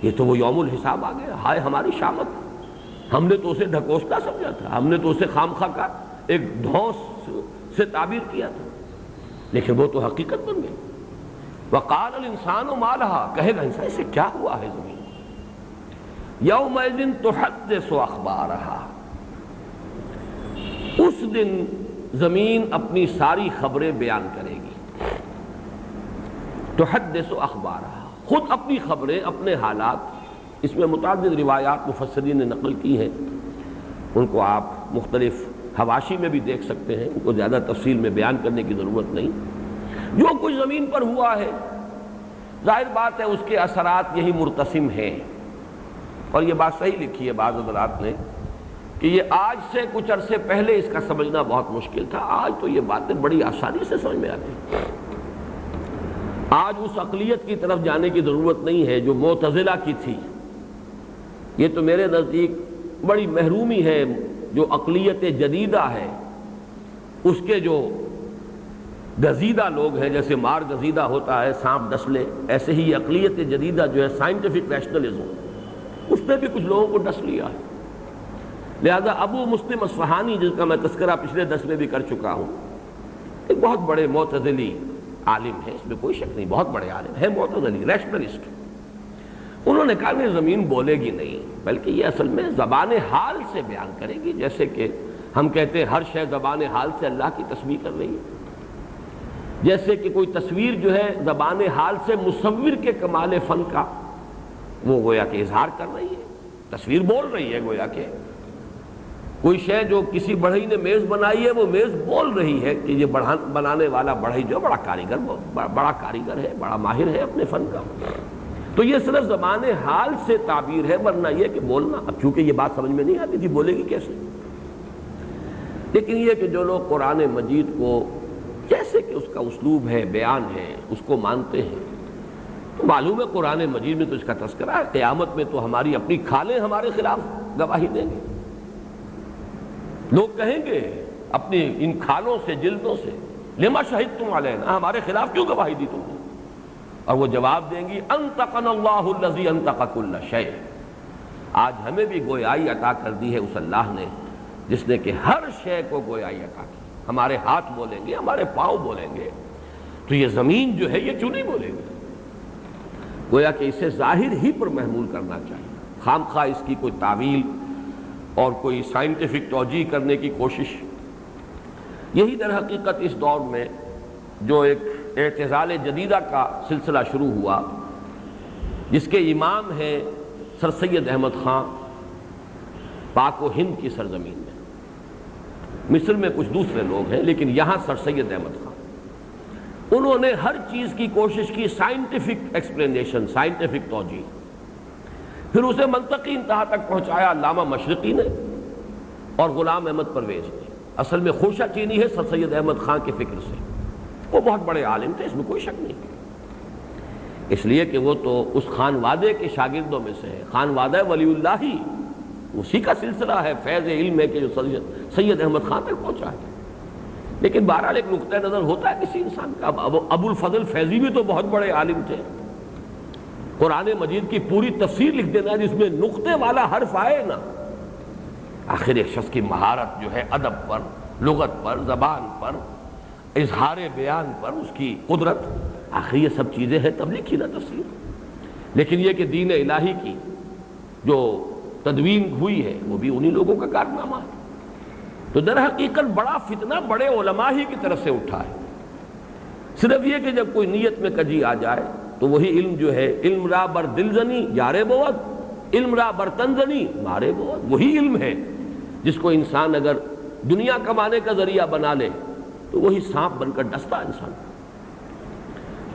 یہ تو وہ یوم الحساب آ گیا. ہائے ہماری شامت، ہم نے تو اسے ڈھکوسلا سمجھا تھا، ہم نے تو اسے خام خواہ کا ایک دھونس سے تعبیر کیا تھا، لیکن وہ تو حقیقت بن گئی. وقال الانسان ما لها، کہے گا انسان اسے کیا ہوا ہے زمین. یومئذ تحدث اخبارها، اس دن زمین اپنی ساری خبریں بیان کرے گی. تحدث اخبارها، خود اپنی خبریں، اپنے حالات. اس میں متعدد روایات مفسرین نے نقل کی ہیں، ان کو آپ مختلف حواشی میں بھی دیکھ سکتے ہیں، ان کو زیادہ تفصیل میں بیان کرنے کی ضرورت نہیں. جو کچھ زمین پر ہوا ہے ظاہر بات ہے اس کے اثرات یہی مرتسم ہیں. اور یہ بات صحیح لکھی ہے بعض حضرات نے کہ یہ آج سے کچھ عرصے پہلے اس کا سمجھنا بہت مشکل تھا، آج تو یہ باتیں بڑی آسانی سے سمجھ میں آتی ہیں. آج اس اقلیت کی طرف جانے کی ضرورت نہیں ہے جو معتزلہ کی تھی. یہ تو میرے نزدیک بڑی محرومی ہے جو اقلیت جدیدہ ہے، اس کے جو گزیدہ لوگ ہیں، جیسے مار گزیدہ ہوتا ہے سانپ ڈس لے، ایسے ہی یہ اقلیت جدیدہ جو ہے سائنٹیفک ریشنلزم، اس نے بھی کچھ لوگوں کو ڈس لیا ہے. لہذا ابو مسلم اصفہانی، جس کا میں تذکرہ پچھلے درس میں بھی کر چکا ہوں، ایک بہت بڑے معتزلی عالم ہے، اس میں کوئی شک نہیں، بہت بڑے عالم ہے، معتزلی ریشنلسٹ. انہوں نے کہا کہ زمین بولے گی نہیں، بلکہ یہ اصل میں زبان حال سے بیان کرے گی. جیسے کہ ہم کہتے ہیں ہر شے زبان حال سے اللہ کی تسبیح کر رہی ہے، جیسے کہ کوئی تصویر جو ہے زبان حال سے مصور کے کمال فن کا وہ گویا کہ اظہار کر رہی ہے، تصویر بول رہی ہے. گویا کہ کوئی شے جو کسی بڑھئی نے میز بنائی ہے، وہ میز بول رہی ہے کہ یہ بنانے والا بڑھئی جو بڑا کاریگر ہے، بڑا ماہر ہے اپنے فن کا. تو یہ صرف زبان حال سے تعبیر ہے، ورنہ یہ کہ بولنا، اب چونکہ یہ بات سمجھ میں نہیں آتی تھی بولے گی کیسے. لیکن یہ کہ جو لوگ قرآن مجید کو جیسے کہ اس کا اسلوب ہے، بیان ہے، اس کو مانتے ہیں، تو معلوم ہے قرآن مجید میں تو اس کا تذکرہ ہے. قیامت میں تو ہماری اپنی کھالیں ہمارے خلاف گواہی دیں گے. لوگ کہیں گے اپنی ان کھالوں سے، جلدوں سے، لما شہدتم علینا، ہمارے خلاف کیوں گواہی دی تم نے؟ اور وہ جواب دیں گی انطقنا اللہ الذی انطق کل شیء، آج ہمیں بھی گویائی عطا کر دی ہے اس اللہ نے جس نے کہ ہر شے کو گویائی عطا کی. ہمارے ہاتھ بولیں گے، ہمارے پاؤں بولیں گے، تو یہ زمین جو ہے یہ کیوں نہیں بولے گی؟ گویا کہ اسے ظاہر ہی پر محمول کرنا چاہیے. خام خواہ اس کی کوئی تعویل اور کوئی سائنٹیفک توجیہ کرنے کی کوشش. یہی در حقیقت اس دور میں جو ایک اعتزال جدیدہ کا سلسلہ شروع ہوا، جس کے امام ہیں سر سید احمد خان، پاک و ہند کی سرزمین میں. مصر میں کچھ دوسرے لوگ ہیں لیکن یہاں سر سید احمد خان، انہوں نے ہر چیز کی کوشش کی سائنٹیفک ایکسپلینیشن، سائنٹیفک توجیہ. پھر اسے منطقی انتہا تک پہنچایا علامہ مشرقی نے اور غلام احمد پرویز نے. اصل میں خوشہ چینی ہے سر سید احمد خان کے فکر سے، وہ بہت بڑے عالم تھے، اس میں کوئی شک نہیں، اس لیے کہ وہ تو اس خان وادے کے شاگردوں میں سے ہے. خان وادہ ولی اللہ ہی اسی کا سلسلہ ہے، فیض علم ہے کہ جو سید احمد خان تک پہنچا ہے. لیکن بہرحال ایک نقطہ نظر ہوتا ہے کسی انسان کا. ابو الفضل فیضی بھی تو بہت بڑے عالم تھے. قرآن مجید کی پوری تفسیر لکھ دینا جس میں نقطے والا حرف آئے نا. آخر ایک شخص کی مہارت جو ہے ادب پر، لغت پر، زبان پر، اظہار بیان پر، اس کی قدرت، آخر یہ سب چیزیں ہیں تب لکھی نا تفسیر. لیکن یہ کہ دین الہی کی جو تدوین ہوئی ہے وہ بھی انہی لوگوں کا کارنامہ ہے. تو در حقیقت بڑا فتنہ بڑے علماء ہی کی طرف سے اٹھا ہے. صرف یہ کہ جب کوئی نیت میں کجی آ جائے تو وہی علم جو ہے، علم را بر دل زنی یارے بود، علم را بر تن زنی مارے بود، وہی علم ہے جس کو انسان اگر دنیا کمانے کا ذریعہ بنا لے تو وہی سانپ بن کر ڈستا انسان.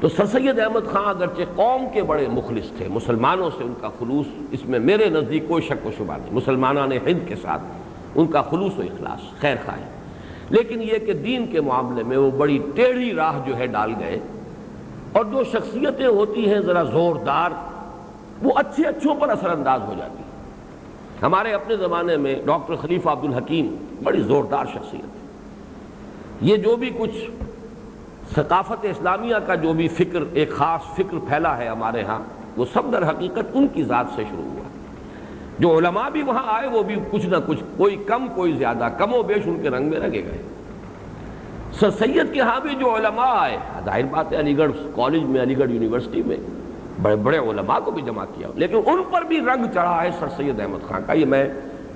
تو سر سید احمد خان اگرچہ قوم کے بڑے مخلص تھے، مسلمانوں سے ان کا خلوص، اس میں میرے نزدیک کوئی شک و شبہ نہیں، مسلمانان ہند کے ساتھ ان کا خلوص و اخلاص، خیر خواہ. لیکن یہ کہ دین کے معاملے میں وہ بڑی ٹیڑھی راہ جو ہے ڈال گئے، اور جو شخصیتیں ہوتی ہیں ذرا زوردار، وہ اچھوں پر اثر انداز ہو جاتی ہیں۔ ہمارے اپنے زمانے میں ڈاکٹر خلیفہ عبد الحکیم بڑی زوردار شخصیت ہے۔ یہ جو بھی کچھ ثقافت اسلامیہ کا جو بھی فکر، ایک خاص فکر پھیلا ہے ہمارے ہاں، وہ سب در حقیقت ان کی ذات سے شروع ہوا۔ جو علماء بھی وہاں آئے وہ بھی کچھ نہ کچھ، کوئی کم کوئی زیادہ، کم و بیش ان کے رنگ میں رنگے گئے۔ سر سید کے ہاں بھی جو علماء آئے، ظاہر بات ہے علی گڑھ کالج میں، علی گڑھ یونیورسٹی میں بڑے بڑے علماء کو بھی جمع کیا، لیکن ان پر بھی رنگ چڑھا ہے سر سید احمد خان کا۔ یہ میں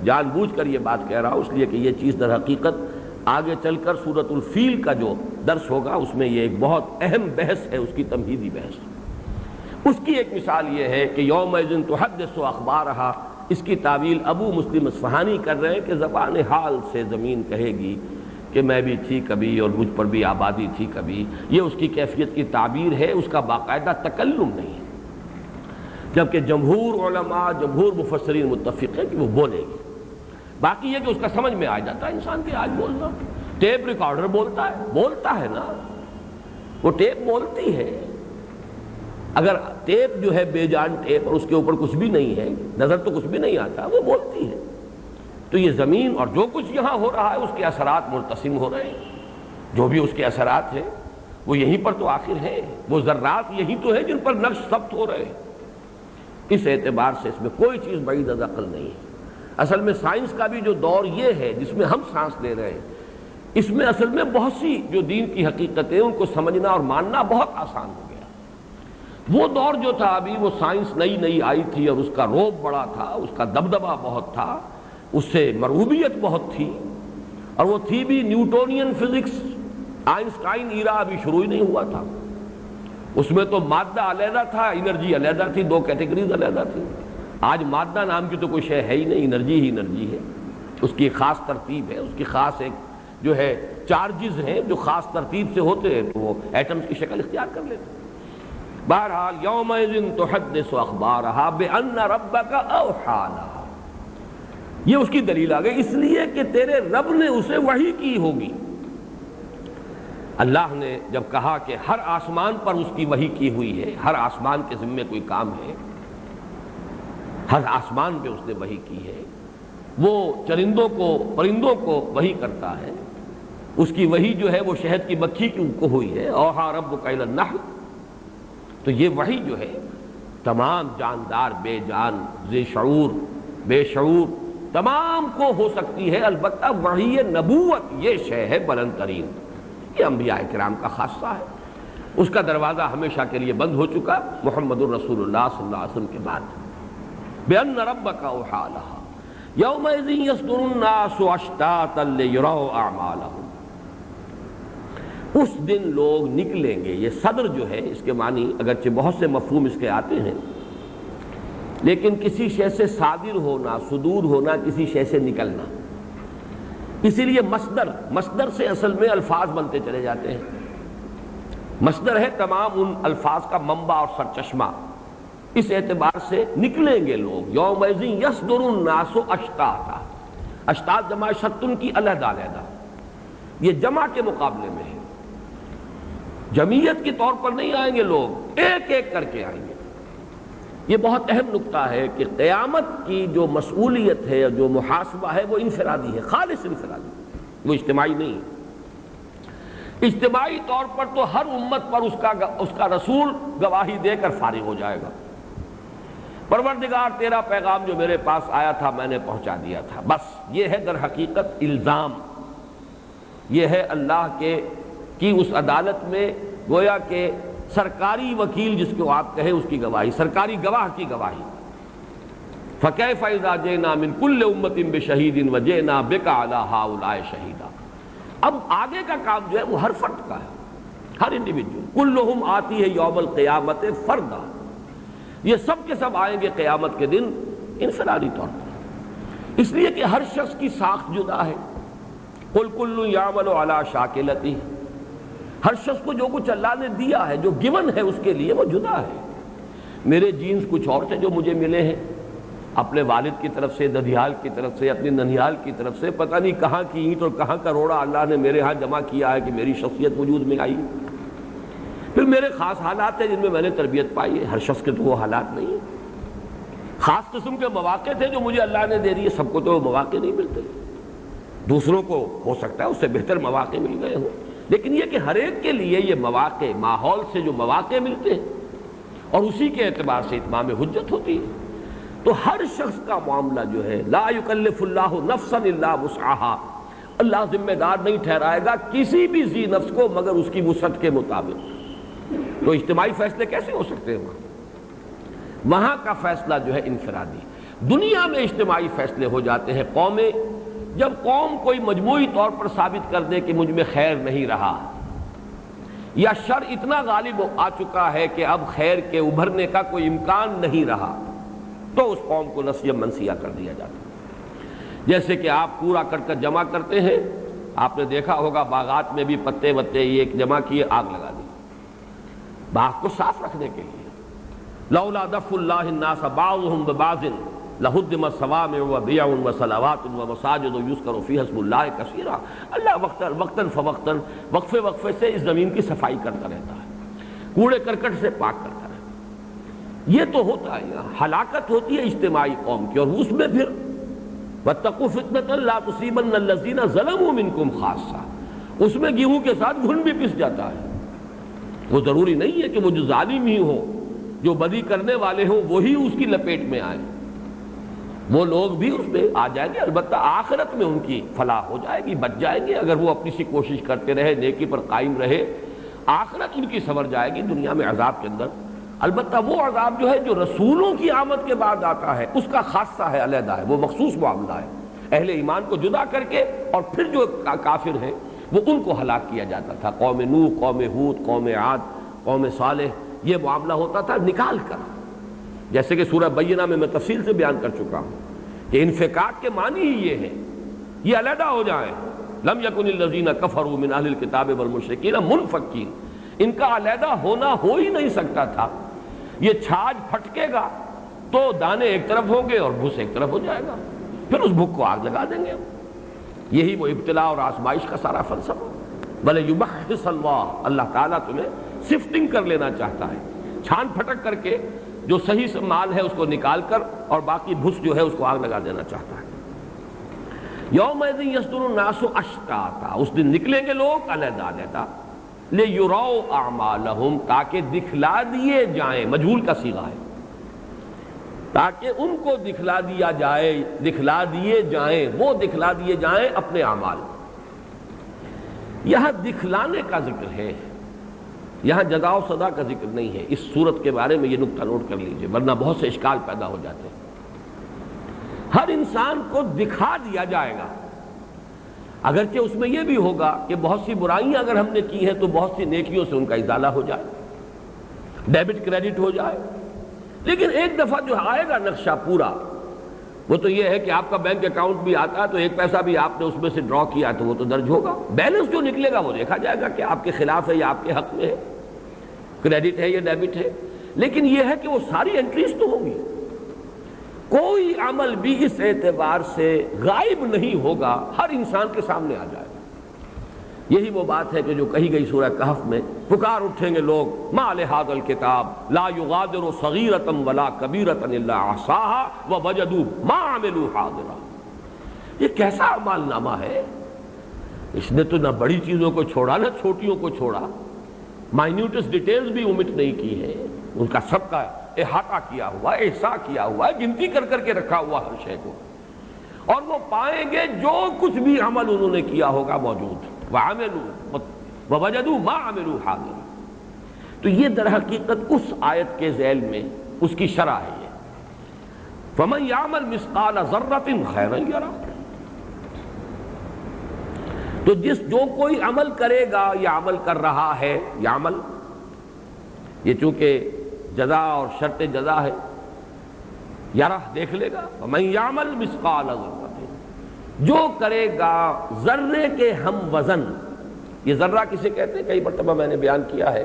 جان بوجھ کر یہ بات کہہ رہا ہوں، اس لیے کہ یہ چیز در حقیقت آگے چل کر سورۃ الفیل کا جو درس ہوگا اس میں یہ ایک بہت اہم بحث ہے، اس کی تمہیدی بحث۔ اس کی ایک مثال یہ ہے کہ یومئذ تحدث اخبارہا، اس کی تعویل ابو مسلم اصفہانی کر رہے ہیں کہ زبان حال سے زمین کہے گی کہ میں بھی تھی کبھی اور مجھ پر بھی آبادی تھی کبھی۔ یہ اس کی کیفیت کی تعبیر ہے، اس کا باقاعدہ تکلم نہیں ہے، جبکہ جمہور علماء، جمہور مفسرین متفق ہیں کہ وہ بولے گی۔ باقی یہ کہ اس کا سمجھ میں آ جاتا ہے انسان کے آج بولنا۔ ٹیپ ریکارڈر بولتا ہے نا، وہ ٹیپ بولتی ہے۔ اگر ٹیپ جو ہے بے جان ٹیپ اور اس کے اوپر کچھ بھی نہیں ہے، نظر تو کچھ بھی نہیں آتا، وہ بولتی ہے۔ تو یہ زمین اور جو کچھ یہاں ہو رہا ہے اس کے اثرات مرتسم ہو رہے ہیں، جو بھی اس کے اثرات ہیں وہ یہیں پر تو آخر ہیں، وہ ذرات یہی تو ہیں جن پر نقش ثبت ہو رہے ہیں۔ اس اعتبار سے اس میں کوئی چیز بعید از عقل نہیں ہے۔ اصل میں سائنس کا بھی جو دور یہ ہے جس میں ہم سانس لے رہے ہیں، اس میں اصل میں بہت سی جو دین کی حقیقتیں ان کو سمجھنا اور ماننا بہت آسان ہو گیا۔ وہ دور جو تھا ابھی، وہ سائنس نئی آئی تھی اور اس کا رعب بڑا تھا، اس کا دبدبہ بہت تھا، اس سے مرعوبیت بہت تھی، اور وہ تھی بھی نیوٹونین فزکس۔ آئنسٹائن ایرا ابھی شروع ہی نہیں ہوا تھا، اس میں تو مادہ علیحدہ تھا، انرجی علیحدہ تھی، دو کیٹیگریز علیحدہ تھی۔ آج مادہ نام کی تو کوئی شے ہے ہی نہیں، انرجی ہی انرجی ہے، اس کی خاص ترتیب ہے، اس کی خاص ایک جو ہے چارجز ہیں جو خاص ترتیب سے ہوتے ہیں تو وہ ایٹمز کی شکل اختیار کر لیتے ہیں۔ بہرحال یومئذ تحدث اخبارہا بان ربک اوحی لہا، یہ اس کی دلیل آ گئی، اس لیے کہ تیرے رب نے اسے وحی کی ہوگی۔ اللہ نے جب کہا کہ ہر آسمان پر اس کی وحی کی ہوئی ہے، ہر آسمان کے ذمے کوئی کام ہے، ہر آسمان پہ اس نے وحی کی ہے، وہ چرندوں کو پرندوں کو وحی کرتا ہے، اس کی وحی جو ہے وہ شہد کی مکھی کو ہوئی ہے، اوحی ربک الی النحل۔ تو یہ وحی جو ہے تمام جاندار، بے جان، ذی شعور، بے شعور تمام کو ہو سکتی ہے، البتہ وحی نبوت یہ شے ہے بلند ترین، یہ انبیاء کرام کا خاصہ ہے، اس کا دروازہ ہمیشہ کے لیے بند ہو چکا محمد الرسول اللہ صلی اللہ علیہ وسلم کے بعد۔ بِأَنَّ رَبَّكَ أَوْحَىٰ لَهَا يَوْمَئِذٍ يَصْدُرُ النَّاسُ أَشْتَاتًا لِيُرَوْا أَعْمَالَهُمْ۔ اس دن لوگ نکلیں گے، یہ صدر جو ہے اس کے معنی اگرچہ بہت سے مفہوم اس کے آتے ہیں، لیکن کسی شے سے صادر ہونا، صدور ہونا، کسی شے سے نکلنا، اسی لیے مصدر سے اصل میں الفاظ بنتے چلے جاتے ہیں۔ مصدر ہے تمام ان الفاظ کا منبع اور سرچشمہ، اس اعتبار سے نکلیں گے لوگ۔ یومئذ یصدر الناس اشتاتا، اشتات جمع شتن کی علیحدہ علیحدہ، یہ جمع کے مقابلے میں ہے، جمعیت کے طور پر نہیں آئیں گے لوگ، ایک ایک کر کے آئیں گے۔ یہ بہت اہم نقطہ ہے کہ قیامت کی جو مسئولیت ہے، جو محاسبہ ہے، وہ انفرادی ہے، خالص انفرادی، وہ اجتماعی نہیں ہے۔ اجتماعی طور پر تو ہر امت پر اس کا رسول گواہی دے کر فارغ ہو جائے گا، پروردگار تیرا پیغام جو میرے پاس آیا تھا میں نے پہنچا دیا تھا، بس یہ ہے در حقیقت الزام، یہ ہے اللہ کی اس عدالت میں گویا کہ سرکاری وکیل جس کو آپ کہیں اس کی گواہی، سرکاری گواہ کی گواہی۔ فَكَيْفَ إِذَا جِئْنَا مِن كُلِّ أُمَّةٍ بِشَهِيدٍ وَجِئْنَا بِكَ عَلَىٰ هَٰؤُلَاءِ شَهِيدًا۔ اب آگے کا کام جو ہے وہ ہر فرد کا ہے، ہر انڈیویجول، كُلُّهُمْ آتِيهِ يَوْمَ الْقِيَامَةِ فَرْدًا، یہ سب کے سب آئیں گے قیامت کے دن انفرادی طور پر، اس لیے کہ ہر شخص کی ساخت جدا ہے۔ قُلْ كُلٌّ يَعْمَلُ عَلَىٰ شَاكِلَتِهِ، ہر شخص کو جو کچھ اللہ نے دیا ہے، جو گیون ہے اس کے لیے وہ جدا ہے۔ میرے جینز کچھ اور تھے جو مجھے ملے ہیں، اپنے والد کی طرف سے، ددھیال کی طرف سے، اپنی ننھیال کی طرف سے پتہ نہیں کہاں کی اینٹ اور کہاں کا روڑا اللہ نے میرے ہاں جمع کیا ہے کہ میری شخصیت وجود میں آئی۔ پھر میرے خاص حالات ہیں جن میں میں نے تربیت پائی ہے، ہر شخص کے تو وہ حالات نہیں ہیں۔ خاص قسم کے مواقع تھے جو مجھے اللہ نے دے دیے، سب کو تو وہ مواقع نہیں ملتے، دوسروں کو ہو سکتا ہے اس سے بہتر مواقع مل گئے ہوں، لیکن یہ کہ ہر ایک کے لیے یہ مواقع، ماحول سے جو مواقع ملتے ہیں اور اسی کے اعتبار سے اتمام حجت ہوتی ہے۔ تو ہر شخص کا معاملہ جو ہے لا یکلف اللہ نفسا الا وسعها، اللہ ذمہ دار نہیں ٹھہرائے گا کسی بھی ذی نفس کو مگر اس کی وسعت کے مطابق۔ تو اجتماعی فیصلے کیسے ہو سکتے ہیں؟ وہاں کا فیصلہ جو ہے انفرادی۔ دنیا میں اجتماعی فیصلے ہو جاتے ہیں قومیں، جب قوم کوئی مجموعی طور پر ثابت کر دے کہ مجھ میں خیر نہیں رہا یا شر اتنا غالب آ چکا ہے کہ اب خیر کے ابھرنے کا کوئی امکان نہیں رہا، تو اس قوم کو نسیہ منسیہ کر دیا جاتا ہے۔ جیسے کہ آپ کوڑا کرکٹ جمع کرتے ہیں، آپ نے دیکھا ہوگا باغات میں بھی پتے وتے یہ جمع کیے، آگ لگا دی باغ کو صاف رکھنے کے لیے۔ لولا دفع اللہ الناس بعضهم ببعض لہدمت صوامع وبیع وصلوات ومساجد یذکر فیہا اسم اللہ کثیرا۔ اللہ وقتاً فوقتاً، وقفے وقفے سے اس زمین کی صفائی کرتا رہتا ہے، کوڑے کرکٹ سے پاک کرتا رہتا ہے۔ یہ تو ہوتا ہے، ہلاکت ہوتی ہے اجتماعی قوم کی، اور اس میں پھر واتقوا فتنة لا تصیبن الذین ظلموا منکم خاصہ، اس میں گیہوں کے ساتھ گھن بھی پس جاتا ہے۔ وہ ضروری نہیں ہے کہ وہ جو ظالم ہی ہو، جو بدی کرنے والے ہوں وہی اس کی لپیٹ میں آئیں، وہ لوگ بھی اس میں آ جائیں گے، البتہ آخرت میں ان کی فلاح ہو جائے گی، بچ جائیں گے اگر وہ اپنی سی کوشش کرتے رہے، نیکی پر قائم رہے، آخرت ان کی سنور جائے گی۔ دنیا میں عذاب کے اندر البتہ وہ عذاب جو ہے جو رسولوں کی آمد کے بعد آتا ہے، اس کا خاصہ ہے، علیحدہ ہے، وہ مخصوص معاملہ ہے۔ اہل ایمان کو جدا کر کے اور پھر جو کافر ہیں وہ ان کو ہلاک کیا جاتا تھا، قوم نوح، قوم ہود، قوم عاد، قوم صالح، یہ معاملہ ہوتا تھا نکال کر، جیسے کہ سورہ بینہ میں تفصیل سے بیان کر چکا ہوں کہ انفکاک کے معنی ہی یہ ہے، یہ علیحدہ ہو جائیں۔ لم یکن الذین کفروا من اہل الکتاب والمشرکین منفکین، ان کا علیحدہ ہونا ہو ہی نہیں سکتا تھا۔ یہ چھاج پھٹکے گا تو دانے ایک طرف ہوں گے اور بھوس ایک طرف ہو جائے گا، پھر اس بھوک کو آگ لگا دیں گے۔ یہی وہ ابتلاء اور آزمائش کا سارا فلسفہ۔ بلے یبحث اللہ، اللہ تعالیٰ تمہیں سفٹنگ کر لینا چاہتا ہے، چھان پھٹک کر کے جو صحیح مال ہے اس کو نکال کر اور باقی بھس جو ہے اس کو آگ لگا دینا چاہتا ہے۔ یومئذ یصدر الناس اشتاتا، اس دن نکلیں گے لوگ علیحدہ علیحدہ، لیروا اعمالہم، تاکہ دکھلا دیے جائیں، مجہول کا صیغہ ہے، تاکہ ان کو دکھلا دیا جائے، دکھلا دیے جائیں، وہ دکھلا دیے جائیں اپنے اعمال۔ یہاں دکھلانے کا ذکر ہے، یہاں جزا و سزا کا ذکر نہیں ہے۔ اس صورت کے بارے میں یہ نکتہ نوٹ کر لیجئے، ورنہ بہت سے اشکال پیدا ہو جاتے ہیں۔ ہر انسان کو دکھا دیا جائے گا، اگرچہ اس میں یہ بھی ہوگا کہ بہت سی برائیاں اگر ہم نے کی ہیں تو بہت سی نیکیوں سے ان کا ازالہ ہو جائے، ڈیبٹ کریڈٹ ہو جائے، لیکن ایک دفعہ جو آئے گا نقشہ پورا، وہ تو یہ ہے کہ آپ کا بینک اکاؤنٹ بھی آتا ہے تو ایک پیسہ بھی آپ نے اس میں سے ڈرا کیا تو وہ تو درج ہوگا، بیلنس جو نکلے گا وہ دیکھا جائے گا کہ آپ کے خلاف ہے یا آپ کے حق میں ہے، کریڈٹ ہے یا ڈیبٹ ہے۔ لیکن یہ ہے کہ وہ ساری انٹریز تو ہوں گی، کوئی عمل بھی اس اعتبار سے غائب نہیں ہوگا، ہر انسان کے سامنے آ جائے گا۔ یہی وہ بات ہے کہ جو کہی گئی سورہ کہف میں، پکار اٹھیں گے لوگ ما لہذا الکتاب لا یغادر صغیرۃ ولا کبیرۃ الا احصاها ووجدوا ما عملوا حاضرا۔ یہ کیسا اعمال نامہ ہے، اس نے تو نہ بڑی چیزوں کو چھوڑا نہ چھوٹیوں کو چھوڑا، مائنیوٹس ڈیٹیلز بھی omit نہیں کی ہے، ان کا سب کا احاطہ کیا ہوا، احصاء کیا ہوا ہے، گنتی کر کر کے رکھا ہوا ہر شے کو، اور وہ پائیں گے جو کچھ بھی عمل انہوں نے کیا ہوگا موجود، وَعَمِلُوا وَوَجَدُوا مَا عَمِلُوا حَاضِرًا۔ تو یہ در حقیقت اس آیت کے ذیل میں اس کی شرح ہے یہ، فَمَنْ يَعْمَلْ مِثْقَالَ ذَرَّةٍ خَيْرًا يَرَهُ۔ تو جو کوئی عمل کرے گا یا عمل کر رہا ہے، یہ عمل، یہ چونکہ جزا اور شرط جزا ہے، یرہ دیکھ لے گا، وَمَنْ يَعْمَلْ مِثْقَالَ ذَرَّةٍ، جو کرے گا ذرے کے ہم وزن۔ یہ ذرہ کسے کہتے ہیں کئی مرتبہ میں نے بیان کیا ہے۔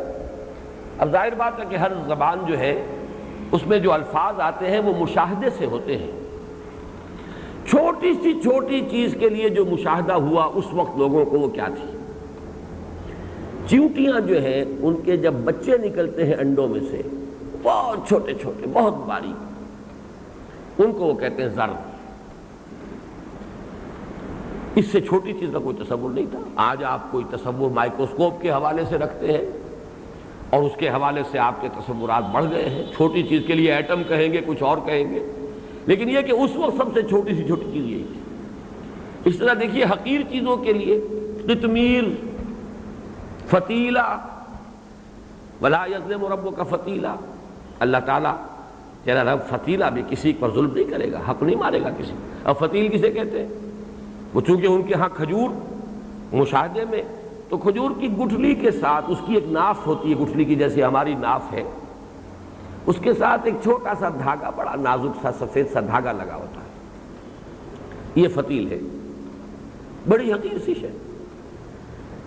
اب ظاہر بات ہے کہ ہر زبان جو ہے اس میں جو الفاظ آتے ہیں وہ مشاہدے سے ہوتے ہیں. چھوٹی سی چھوٹی چیز کے لیے جو مشاہدہ ہوا اس وقت لوگوں کو وہ کیا تھی؟ چیونٹیاں جو ہیں ان کے جب بچے نکلتے ہیں انڈوں میں سے بہت چھوٹے چھوٹے بہت باریک، ان کو وہ کہتے ہیں ذر. اس سے چھوٹی چیز کا کوئی تصور نہیں تھا. آج آپ کوئی تصور مائکروسکوپ کے حوالے سے رکھتے ہیں اور اس کے حوالے سے آپ کے تصورات بڑھ گئے ہیں. چھوٹی چیز کے لیے ایٹم کہیں گے، کچھ اور کہیں گے، لیکن یہ کہ اس وقت سب سے چھوٹی سی چھوٹی چیز یہی تھی. اس طرح دیکھیے حقیر چیزوں کے لیے قطمیر، فتیلہ، ولا یظلم ربک فتیلہ، اللہ تعالیٰ تیرا رب فتیلہ بھی کسی پر ظلم نہیں کرے گا، حق نہیں مارے گا کسی. اب فتیل کسے کہتے ہیں؟ وہ چونکہ ان کے ہاں کھجور مشاہدے میں، تو کھجور کی گٹھلی کے ساتھ اس کی ایک ناف ہوتی ہے، گٹھلی کی جیسے ہماری ناف ہے، اس کے ساتھ ایک چھوٹا سا دھاگا، بڑا نازک سا سفید سا دھاگا لگا ہوتا ہے، یہ فتیل ہے، بڑی حقیر سی شے.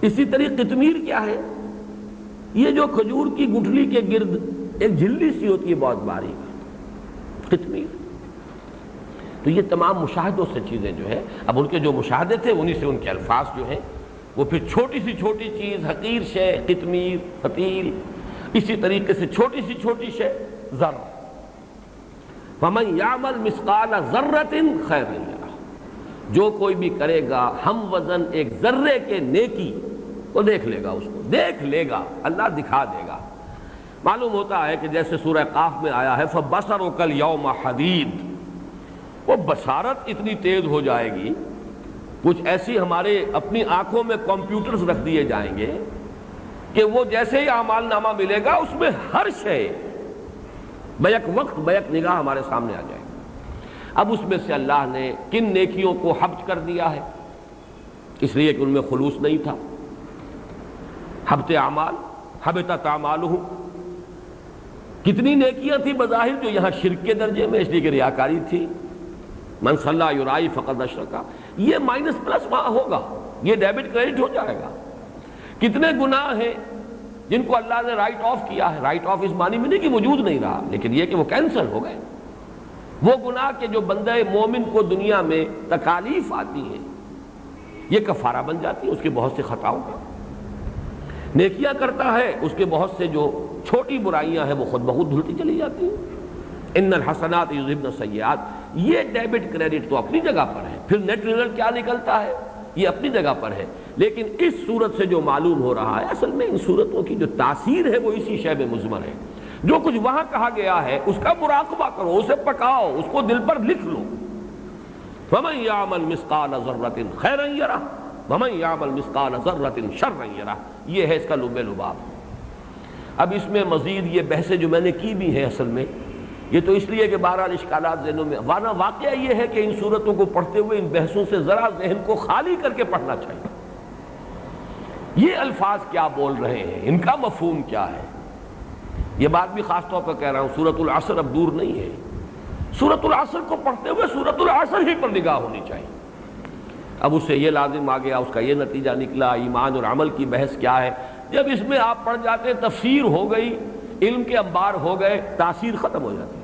اسی طرح قطمیر کیا ہے؟ یہ جو کھجور کی گٹھلی کے گرد ایک جھلی سی ہوتی ہے بہت باریک، قطمیر. تو یہ تمام مشاہدوں سے چیزیں جو ہے، اب ان کے جو مشاہدے تھے انہی سے ان کے الفاظ جو ہیں وہ پھر چھوٹی سی چھوٹی چیز حقیر شے قطمیر، فتیل، اسی طریقے سے چھوٹی سی چھوٹی شے ذر. فَمَنْ يَعْمَلْ مِثْقَالَ ذَرَّةٍ خَيْرًا يَرَهُ، جو کوئی بھی کرے گا ہم وزن ایک ذرے کے نیکی، وہ دیکھ لے گا، اس کو دیکھ لے گا، اللہ دکھا دے گا. معلوم ہوتا ہے کہ جیسے سورہ قاف میں آیا ہے فَبَصَرُكَ الْيَوْمَ حَدِيدٌ، وہ بصارت اتنی تیز ہو جائے گی، کچھ ایسی ہمارے اپنی آنکھوں میں کمپیوٹرز رکھ دیے جائیں گے کہ وہ جیسے ہی اعمال نامہ ملے گا اس میں ہر شے بیک وقت بیک نگاہ ہمارے سامنے آ جائے گی. اب اس میں سے اللہ نے کن نیکیوں کو حبط کر دیا ہے، اس لیے کہ ان میں خلوص نہیں تھا. حبط اعمال، حبطت اعمالہم، کتنی نیکیاں تھیں بظاہر جو یہاں شرک کے درجے میں، اس لیے کہ ریاکاری تھی. من صلی یرائی فقد اشرکا، یہ مائنس پلس وہاں ہوگا، یہ ڈیبٹ کریڈٹ ہو جائے گا. کتنے گناہ ہیں جن کو اللہ نے رائٹ آف کیا ہے. رائٹ آف اس معنی میں نہیں کہ وجود نہیں رہا، لیکن یہ کہ وہ کینسل ہو گئے. وہ گناہ کے جو بندہ مومن کو دنیا میں تکالیف آتی ہیں یہ کفارہ بن جاتی ہیں اس کے بہت سے خطاؤں کا. نیکیاں کرتا ہے اس کے بہت سے جو چھوٹی برائیاں ہیں وہ خود بخود دھلتی چلی جاتی ہیں. ان الحسنات یذہبن السیئات، یہ ڈیبٹ کریڈٹ تو اپنی جگہ پر ہے. پھر نیٹ ریزلٹ کیا نکلتا ہے یہ اپنی جگہ پر ہے. لیکن اس صورت سے جو معلوم ہو رہا ہے اصل میں ان صورتوں کی جو تاثیر ہے وہ اسی شے میں مضمر ہے. جو کچھ وہاں کہا گیا ہے اس کا مراقبہ کرو، اسے پکاؤ، اس کو دل پر لکھ لو. فَمَنْ يَعْمَلْ مِثْقَالَ ذَرَّةٍ خَيْرًا يَرَهُ وَمَنْ يَعْمَلْ مِثْقَالَ ذَرَّةٍ شَرًّا يَرَهُ، یہ ہے اس کا لب لباب. اب اس میں مزید یہ بحثیں جو میں نے کی بھی ہیں اصل میں یہ تو اس لیے کہ بہرحال اشکالات ذہنوں میں، ورنہ واقعہ یہ ہے کہ ان صورتوں کو پڑھتے ہوئے ان بحثوں سے ذرا ذہن کو خالی کر کے پڑھنا چاہیے. یہ الفاظ کیا بول رہے ہیں، ان کا مفہوم کیا ہے. یہ بات بھی خاص طور پر کہہ رہا ہوں، سورۃ العصر اب دور نہیں ہے. سورۃ العصر کو پڑھتے ہوئے سورۃ العصر ہی پر نگاہ ہونی چاہیے. اب اس سے یہ لازم آ گیا، اس کا یہ نتیجہ نکلا، ایمان اور عمل کی بحث کیا ہے. جب اس میں آپ پڑھ جاتے تفسیر ہو گئی، علم کے انبار ہو گئے، تاثیر ختم ہو جاتی.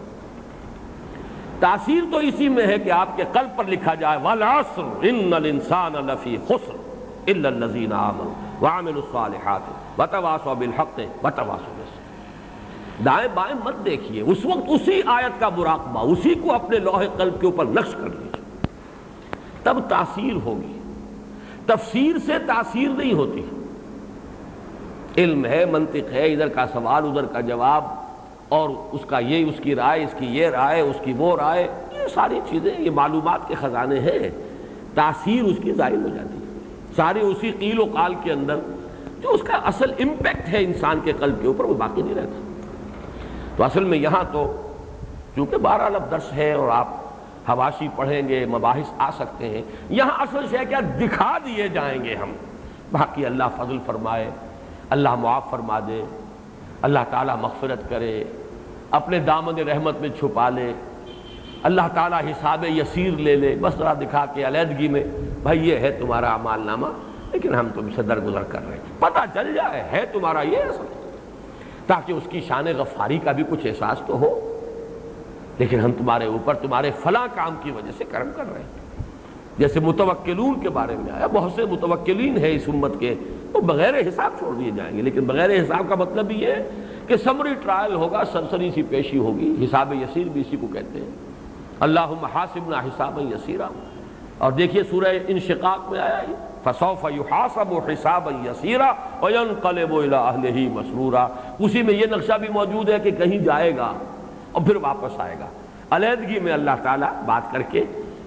تاثیر تو اسی میں ہے کہ آپ کے قلب پر لکھا جائے والعصر ان الانسان لفی خسر الا الذین آمنوا وعملوا الصالحات وتواصوا بالحق وتواصوا بالصبر. دائیں بائیں مت دیکھیے، اس وقت اسی آیت کا مراقبہ، اسی کو اپنے لوح قلب کے اوپر نقش کر لیجیے، تب تاثیر ہوگی. تفسیر سے تاثیر نہیں ہوتی. علم ہے، منطق ہے، ادھر کا سوال ادھر کا جواب، اور اس کا یہ اس کی رائے، اس کی یہ رائے، اس کی وہ رائے، یہ ساری چیزیں یہ معلومات کے خزانے ہیں. تاثیر اس کی ظاہر ہو جاتی ہے سارے اسی قیل و قال کے اندر. جو اس کا اصل امپیکٹ ہے انسان کے قلب کے اوپر وہ باقی نہیں رہتا. تو اصل میں یہاں تو چونکہ بہرحال اب درس ہے اور آپ حواشی پڑھیں گے، مباحث آ سکتے ہیں، یہاں اصل شے کیا دکھا دیے جائیں گے ہم. باقی اللہ فضل فرمائے، اللہ معاف فرما دے، اللہ تعالیٰ مغفرت کرے، اپنے دامن رحمت میں چھپا لے، اللہ تعالیٰ حساب یسیر لے لے، بس ذرا دکھا کے علیحدگی میں بھائی یہ ہے تمہارا اعمال نامہ، لیکن ہم تم سے درگزر کر رہے ہیں. پتہ چل جائے ہے تمہارا یہ اصل، تاکہ اس کی شان غفاری کا بھی کچھ احساس تو ہو. لیکن ہم تمہارے اوپر تمہارے فلاں کام کی وجہ سے کرم کر رہے ہیں. جیسے متوکلون کے بارے میں آیا، بہت سے متوکلین ہیں اس امت کے، وہ بغیر حساب چھوڑ دیے جائیں گے. لیکن بغیر حساب کا مطلب یہ ہے کہ سمری ٹرائل ہوگا، سرسری سی پیشی ہوگی. حساب یسیر بھی اسی کو کہتے ہیں. اللہم حاسبنا حسابا یسیرا. اور دیکھیے سورہ انشقاق میں آیا ہے فسوف یحاسب حسابا یسیرا وینقلب الی اہلہ مسرورا. اسی میں یہ نقشہ بھی موجود ہے کہ کہیں جائے گا اور پھر واپس آئے گا. علیحدگی میں اللہ تعالیٰ بات کر کے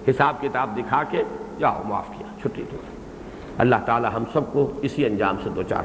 حساب کتاب دکھا کے جاؤ معاف کیا، چھٹی دو. اللہ تعالیٰ ہم سب کو اسی انجام سے دوچار